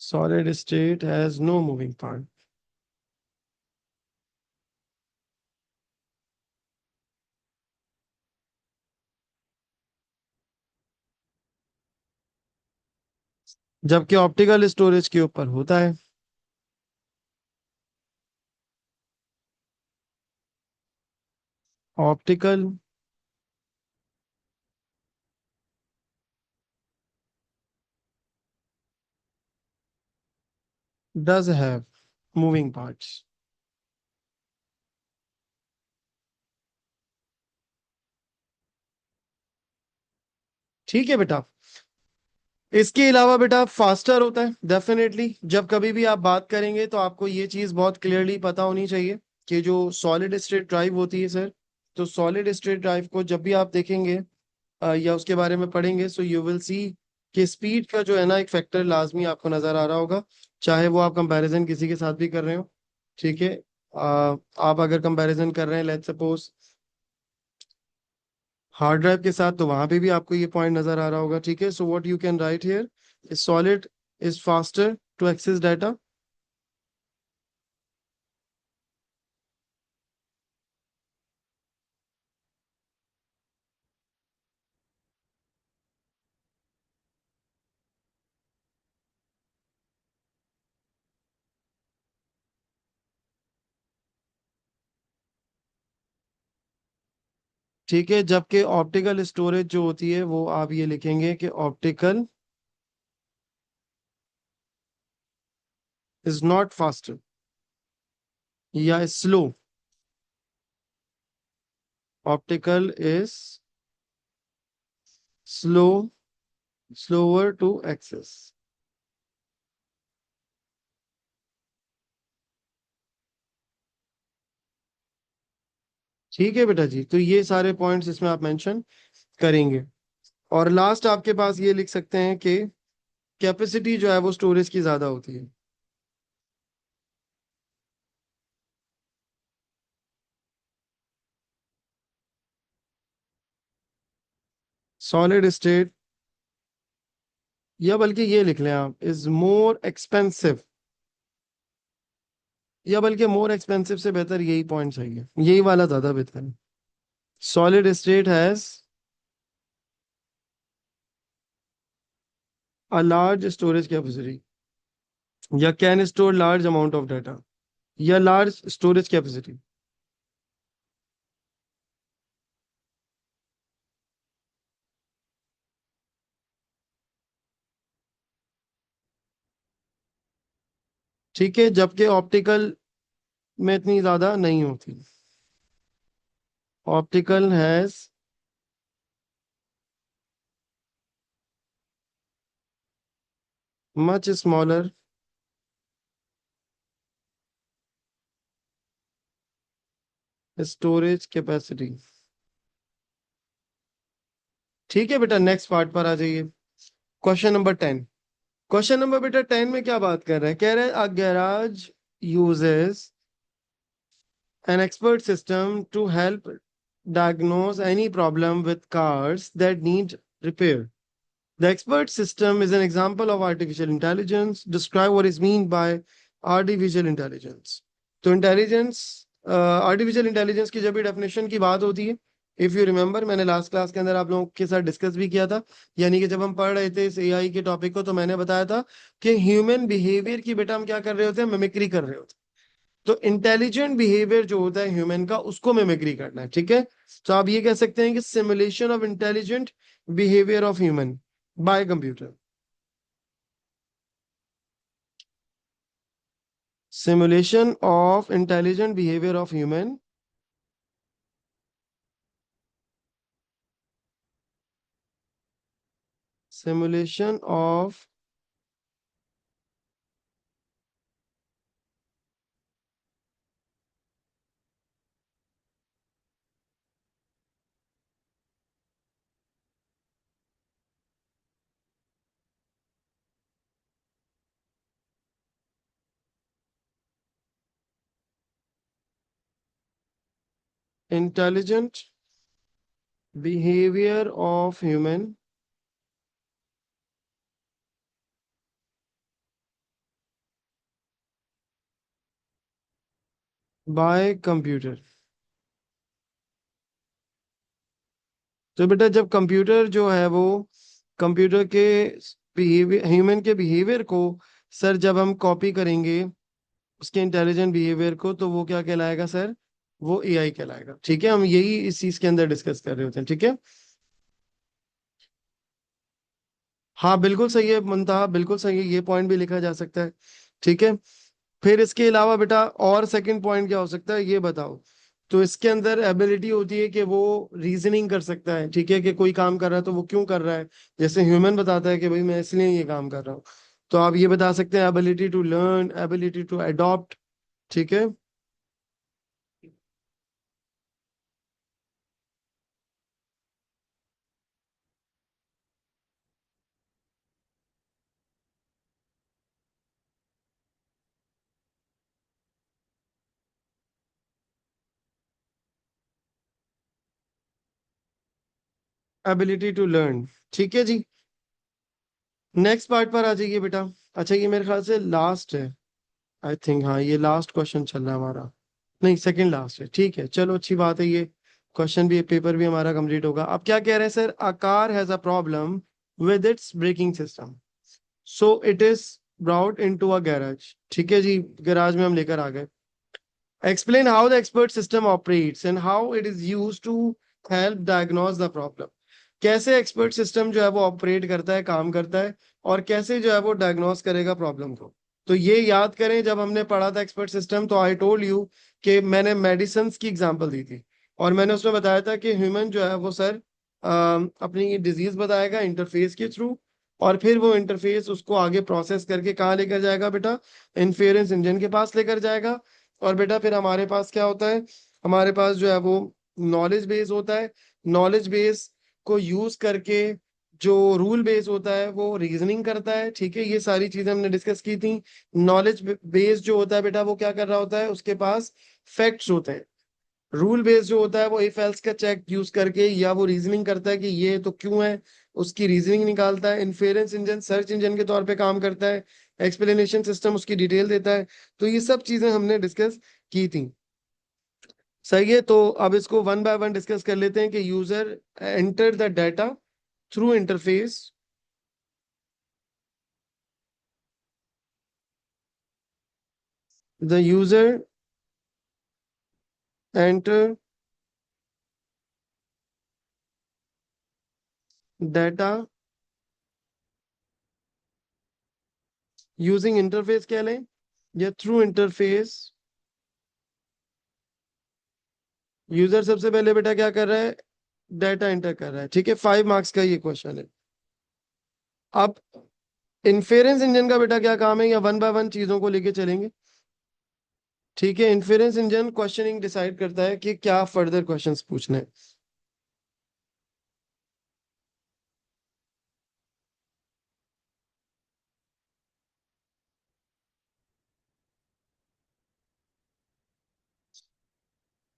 Solid state has no moving part. जबकि ऑप्टिकल स्टोरेज के ऊपर होता है। Optical does have moving parts. ठीक है बेटा। इसके अलावा बेटा फास्टर होता है डेफिनेटली। जब कभी भी आप बात करेंगे तो आपको ये चीज बहुत क्लियरली पता होनी चाहिए कि जो सॉलिड स्टेट ड्राइव होती है सर, तो सॉलिड स्टेट ड्राइव को जब भी आप देखेंगे या उसके बारे में पढ़ेंगे, सो यू विल सी कि स्पीड का जो है ना एक फैक्टर लाजमी आपको नजर आ रहा होगा, चाहे वो आप कंपैरिजन किसी के साथ भी कर रहे हो। ठीक है। आप अगर कंपैरिजन कर रहे हैं लेट्स सपोज हार्ड ड्राइव के साथ, तो वहां पे भी आपको ये पॉइंट नजर आ रहा होगा। ठीक है। So what you can write here, solid is faster to access data. ठीक है। जबकि ऑप्टिकल स्टोरेज जो होती है वो आप ये लिखेंगे कि ऑप्टिकल इज नॉट फास्टर या slow. Optical is slow, slower to access. ठीक है बेटा जी, तो ये सारे पॉइंट्स इसमें आप मेंशन करेंगे। और लास्ट आपके पास ये लिख सकते हैं कि कैपेसिटी जो है वो स्टोरेज की ज्यादा होती है। सॉलिड स्टेट, या बल्कि ये लिख लें आप, इज मोर एक्सपेंसिव, या बल्कि मोर एक्सपेंसिव से बेहतर यही पॉइंट सही है, यही वाला ज्यादा बेहतर है। Solid state has a large storage capacity, या can store large amount of data, या लार्ज स्टोरेज कैपेसिटी। ठीक है। जबकि ऑप्टिकल में इतनी ज्यादा नहीं होती। Optical has much smaller storage capacity. ठीक है बेटा, नेक्स्ट पार्ट पर आ जाइए। Question number 10। क्वेश्चन नंबर बेटा 10 में क्या बात कर रहे हैं, कह रहे हैं a garage uses an expert system to help diagnose any problem with cars that need repair. The expert system is an example of artificial intelligence. Describe what is meant by artificial intelligence. तो intelligence, artificial intelligence की जब भी definition की बात होती है, if you remember मैंने last class के अंदर आप लोगों के साथ डिस्कस भी किया था, यानी कि जब हम पढ़ रहे थे इस एआई के टॉपिक को, तो मैंने बताया था कि ह्यूमन बिहेवियर की बेटा हम क्या कर रहे होते हैं, मिमिक्री कर रहे होते हैं। तो इंटेलिजेंट बिहेवियर जो होता है ह्यूमन का, उसको मिमिक्री करना है। ठीक है। तो आप ये कह सकते हैं कि simulation of intelligent behaviour of human bye computer. Simulation of intelligent behaviour of human simulation of intelligent behaviour of human bye computer. तो बेटा जब कंप्यूटर जो है वो कंप्यूटर के बिहेवियर, ह्यूमन के बिहेवियर को सर जब हम कॉपी करेंगे उसके इंटेलिजेंट बिहेवियर को, तो वो क्या कहलाएगा सर, वो एआई कहलाएगा। ठीक है, हम यही इस चीज के अंदर डिस्कस कर रहे होते हैं। ठीक है, हाँ बिल्कुल सही है मुंतहा, बिल्कुल सही है, ये पॉइंट भी लिखा जा सकता है। ठीक है, फिर इसके अलावा बेटा और सेकंड पॉइंट क्या हो सकता है ये बताओ। तो इसके अंदर एबिलिटी होती है कि वो रीजनिंग कर सकता है। ठीक है, कि कोई काम कर रहा है तो वो क्यों कर रहा है, जैसे ह्यूमन बताता है कि भाई मैं इसलिए ये काम कर रहा हूँ। तो आप ये बता सकते हैं ability to learn, ability to adopt. ठीक है, एबिलिटी टू लर्न। ठीक है जी, नेक्स्ट पार्ट पर आ जाइए बेटा। अच्छा ये मेरे ख्याल से लास्ट है, आई थिंक, हाँ ये लास्ट क्वेश्चन चल रहा है हमारा। नहीं सेकंड लास्ट है, ठीक है चलो अच्छी बात है, ये क्वेश्चन भी, पेपर भी हमारा कंप्लीट होगा। अब क्या कह रहे हैं sir, a car has a problem with its braking system, so it is brought into a garage। ठीक है जी, गैराज में हम लेकर आ गए। Explain how the expert system operates and how it is used to help diagnose the problem। कैसे expert system जो है वो ऑपरेट करता है, काम करता है, और कैसे जो है वो डायग्नोस करेगा प्रॉब्लम को। तो ये याद करें, जब हमने पढ़ा था एक्सपर्ट सिस्टम तो आई टोल्ड यू कि मैंने मेडिसिन की एग्जांपल दी थी, और मैंने उसमें बताया था कि ह्यूमन जो है वो सर अपनी डिजीज बताएगा इंटरफेस के थ्रू, और फिर वो इंटरफेस उसको आगे प्रोसेस करके कहाँ लेकर जाएगा बेटा, इन्फेरेंस इंजन के पास लेकर जाएगा। और बेटा फिर हमारे पास क्या होता है, हमारे पास जो है वो नॉलेज बेस होता है। नॉलेज बेस को यूज करके जो रूल बेस होता है वो रीजनिंग करता है। ठीक है, ये सारी चीजें हमने डिस्कस की थी। नॉलेज बेस जो होता है बेटा वो क्या कर रहा होता है, उसके पास फैक्ट्स होते हैं। रूल बेस जो होता है वो इफ एल्स का चेक यूज करके या वो रीजनिंग करता है कि ये तो क्यों है, उसकी रीजनिंग निकालता है। इन्फेरेंस इंजन सर्च इंजन के तौर पे काम करता है। एक्सप्लेनेशन सिस्टम उसकी डिटेल देता है। तो ये सब चीजें हमने डिस्कस की थी। सही है, तो अब इसको वन बाय वन डिस्कस कर लेते हैं कि user enter the data through interface. The user enter data using interface कह लें, या थ्रू इंटरफेस। यूजर सबसे पहले बेटा क्या कर रहा है, डाटा एंटर कर रहा है। ठीक है, 5 मार्क्स का ये क्वेश्चन है। अब इन्फेरेंस इंजन का बेटा क्या काम है, या वन बाय वन चीजों को लेके चलेंगे। ठीक है, इन्फेरेंस इंजन क्वेश्चनिंग डिसाइड करता है कि क्या फर्दर क्वेश्चंस पूछने हैं।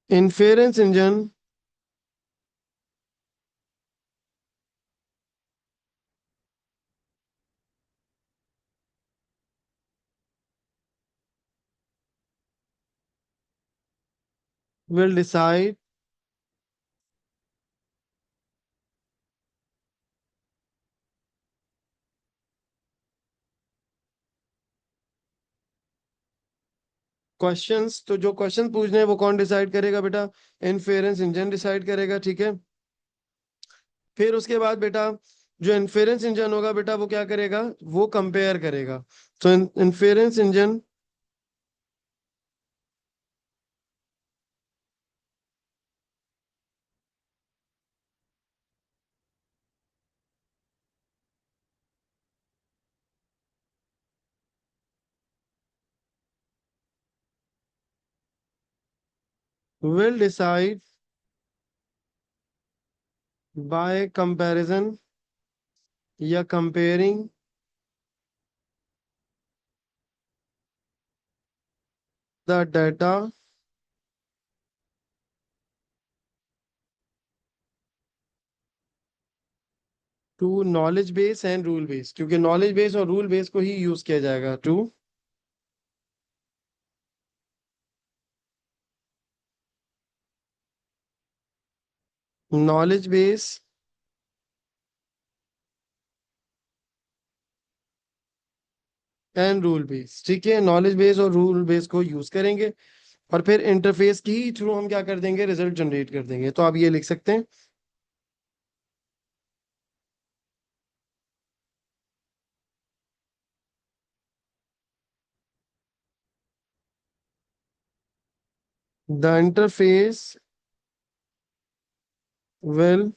Inference engine will decide questions. तो जो क्वेश्चन पूछने हैं वो कौन डिसाइड करेगा बेटा, इन्फेरेंस इंजन डिसाइड करेगा। ठीक है, फिर उसके बाद बेटा जो इन्फेरेंस इंजन होगा बेटा वो क्या करेगा, वो कंपेयर करेगा। तो inference engine will decide by comparison या comparing the data to knowledge base and rule base, क्योंकि knowledge base और rule base को ही यूज किया जाएगा to knowledge base and rule base. ठीक है, नॉलेज बेस और रूल बेस को यूज करेंगे। और फिर इंटरफेस की थ्रू हम क्या कर देंगे, रिजल्ट जनरेट कर देंगे। तो आप ये लिख सकते हैं, the interface will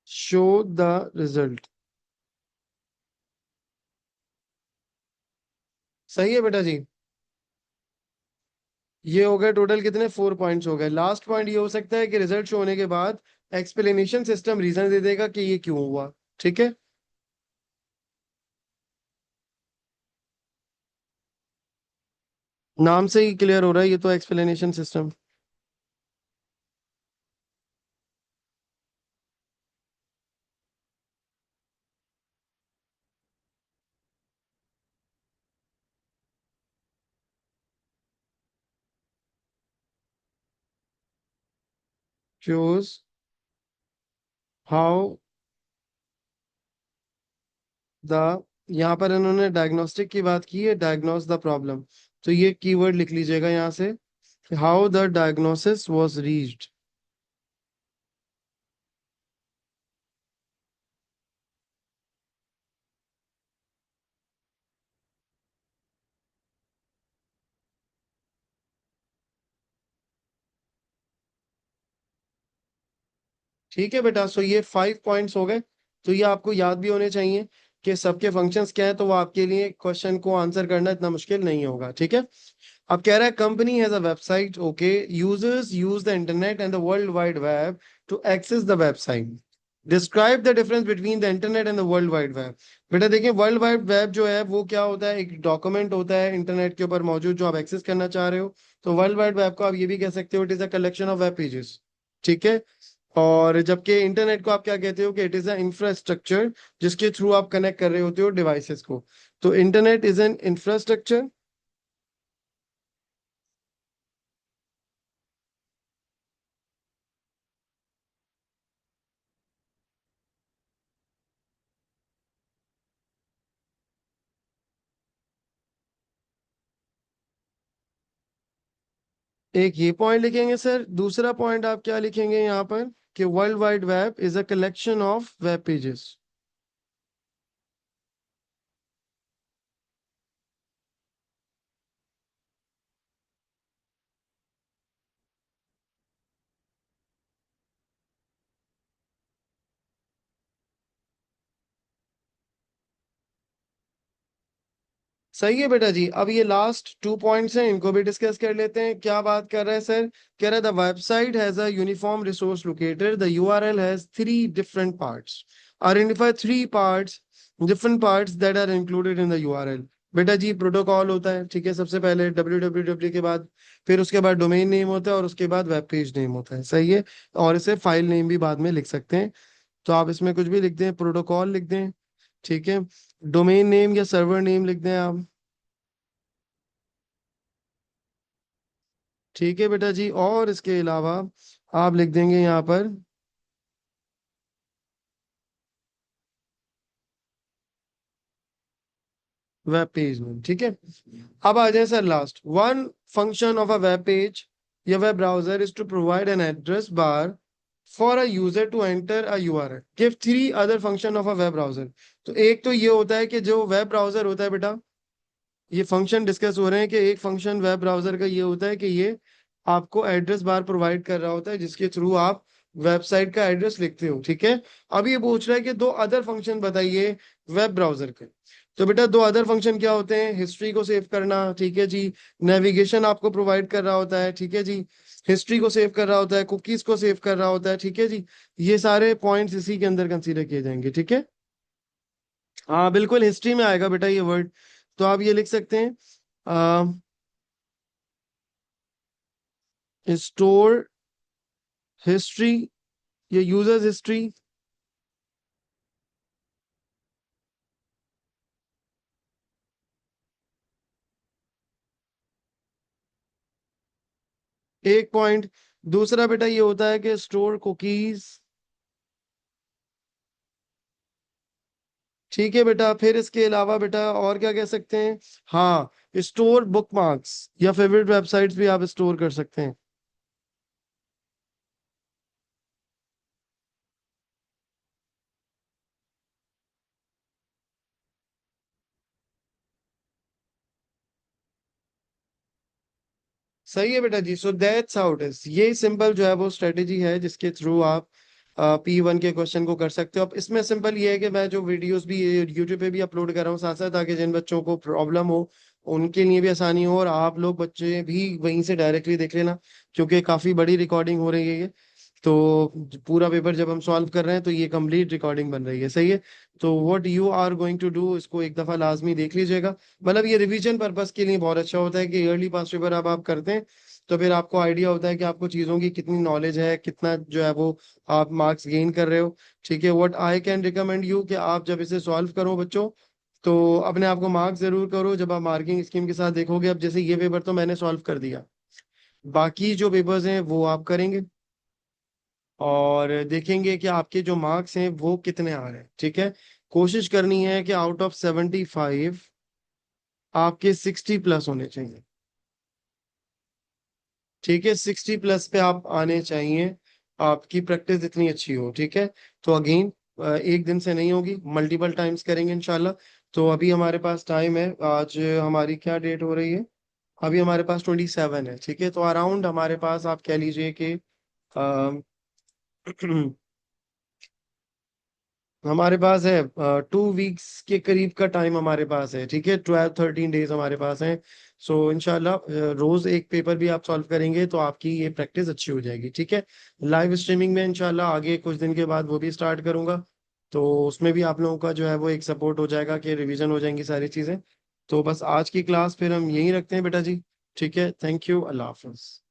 show the result. सही है बेटा जी। ये हो गए टोटल कितने, 4 पॉइंट्स हो गए। लास्ट पॉइंट ये हो सकता है कि रिजल्ट शो होने के बाद एक्सप्लेनेशन सिस्टम रीजन दे देगा कि ये क्यों हुआ। ठीक है, नाम से ही क्लियर हो रहा है ये तो, explanation system. Shows how the, यहाँ पर इन्होंने डायग्नोस्टिक की बात की है, डायग्नोस द प्रॉब्लम। तो ये कीवर्ड लिख लीजिएगा यहाँ से, how the diagnosis was reached. ठीक है बेटा, सो ये 5 पॉइंट्स हो गए। तो ये आपको याद भी होने चाहिए कि सबके फंक्शंस क्या है, तो वो आपके लिए क्वेश्चन को आंसर करना इतना मुश्किल नहीं होगा। ठीक है, अब कह रहा है company has a website, okay, users use the internet and the world wide web to access the website. Describe the difference between the internet and the world wide web. बेटा देखिए, वर्ल्ड वाइड वेब जो है वो क्या होता है, एक document होता है इंटरनेट के ऊपर मौजूद जो आप एक्सेस करना चाह रहे हो। तो वर्ल्ड वाइड वेब को आप ये भी कह सकते हो, it is a collection of web pages. ठीक है, और जबकि इंटरनेट को आप क्या कहते हो कि इट इज अ इंफ्रास्ट्रक्चर जिसके थ्रू आप कनेक्ट कर रहे होते हो डिवाइसेस को। तो इंटरनेट इज एन इंफ्रास्ट्रक्चर। एक ये पॉइंट लिखेंगे सर, दूसरा पॉइंट आप क्या लिखेंगे यहाँ पर कि world wide web is a collection of web pages. सही है बेटा जी। अब ये लास्ट 2 पॉइंट्स हैं, इनको भी डिस्कस कर लेते हैं। क्या बात कर रहा है सर, कह रहा है the website has a uniform resource locator, the URL has 3 different parts, identify 3 parts, different parts that are included in the URL. बेटा जी प्रोटोकॉल होता है, ठीक है, सबसे पहले www के बाद, फिर उसके बाद डोमेन नेम होता है, और उसके बाद वेब पेज नेम होता है। सही है, और इसे फाइल नेम भी बाद में लिख सकते हैं। तो आप इसमें कुछ भी लिख दें, प्रोटोकॉल लिख दें, ठीक है, डोमेन नेम या सर्वर नेम लिख दें आप। ठीक है बेटा जी, और इसके अलावा आप लिख देंगे यहाँ पर वेब पेज में। ठीक है, अब आ जाए sir last one function of a web page या web browser is to provide an address bar for a user to enter a URL. Give 3 other function of a web browser. तो एक तो ये होता है कि जो वेब ब्राउजर होता है बेटा, ये फंक्शन डिस्कस हो रहे हैं कि एक फंक्शन वेब ब्राउजर का ये होता है कि ये आपको एड्रेस बार प्रोवाइड कर रहा होता है जिसके थ्रू आप वेबसाइट का एड्रेस लिखते हो। ठीक है, अब ये पूछ रहा है कि 2 अदर फंक्शन बताइए वेब ब्राउजर के। तो बेटा 2 अदर फंक्शन क्या होते हैं, हिस्ट्री को सेव करना, ठीक है जी, नेविगेशन आपको प्रोवाइड कर रहा होता है, ठीक है जी, हिस्ट्री को सेव कर रहा होता है, कुकीज को सेव कर रहा होता है, ठीक है जी। ये सारे पॉइंट्स इसी के अंदर कंसीडर किए जाएंगे। ठीक है, हाँ बिल्कुल हिस्ट्री में आएगा बेटा ये वर्ड। तो आप ये लिख सकते हैं, स्टोर हिस्ट्री या यूजर्स हिस्ट्री। एक पॉइंट। दूसरा बेटा ये होता है कि स्टोर कुकीज, ठीक है बेटा, फिर इसके अलावा बेटा और क्या कह सकते हैं? हाँ, स्टोर बुकमार्क्स या फेवरेट वेबसाइट्स भी आप स्टोर कर सकते हैं। सही है बेटा जी, so that's how it is. ये सिंपल जो है वो स्ट्रेटेजी है जिसके थ्रू आप P1 के क्वेश्चन को कर सकते हो। अब इसमें सिंपल ये है कि मैं जो वीडियोस भी यूट्यूब पे भी अपलोड कर रहा हूँ साथ साथ, ताकि जिन बच्चों को प्रॉब्लम हो उनके लिए भी आसानी हो, और आप लोग बच्चे भी वहीं से डायरेक्टली देख लेना, क्योंकि काफी बड़ी रिकॉर्डिंग हो रही है ये। तो पूरा पेपर जब हम सॉल्व कर रहे हैं तो ये कंप्लीट रिकॉर्डिंग बन रही है, सही है। तो what you are going to do, इसको एक दफा लाजमी देख लीजिएगा। मतलब ये रिवीजन पर्पस के लिए बहुत अच्छा होता है कि ईयरली पास पेपर अब आप करते हैं तो फिर आपको आइडिया होता है कि आपको चीजों की कितनी नॉलेज है, कितना जो है वो आप मार्क्स गेन कर रहे हो। ठीक है, what I can recommend you कि आप जब इसे सॉल्व करो बच्चों, तो अपने आप को मार्क्स जरूर करो। जब आप मार्किंग स्कीम के साथ देखोगे, अब जैसे ये पेपर तो मैंने सॉल्व कर दिया, बाकी जो पेपर्स हैं वो आप करेंगे और देखेंगे कि आपके जो मार्क्स हैं वो कितने आ रहे हैं। ठीक है, कोशिश करनी है कि आउट ऑफ 75 आपके 60 प्लस होने चाहिए। ठीक है, 60 प्लस पे आप आने चाहिए, आपकी प्रैक्टिस इतनी अच्छी हो। ठीक है, तो अगेन एक दिन से नहीं होगी, मल्टीपल टाइम्स करेंगे इंशाल्लाह। तो अभी हमारे पास टाइम है, आज हमारी क्या डेट हो रही है? अभी हमारे पास 27 है। ठीक है, तो अराउंड हमारे पास आप कह लीजिए कि हमारे पास है 2 वीक्स के करीब का टाइम हमारे पास है। ठीक है, 12-13 डेज हमारे पास है। सो इंशाल्लाह रोज एक पेपर भी आप सॉल्व करेंगे तो आपकी ये प्रैक्टिस अच्छी हो जाएगी। ठीक है, लाइव स्ट्रीमिंग में इंशाल्लाह आगे कुछ दिन के बाद वो भी स्टार्ट करूंगा, तो उसमें भी आप लोगों का जो है वो एक सपोर्ट हो जाएगा कि रिवीजन हो जाएंगी सारी चीजें। तो बस आज की क्लास फिर हम यहीं रखते हैं बेटा जी। ठीक है, थैंक यू, अल्लाह हाफिज।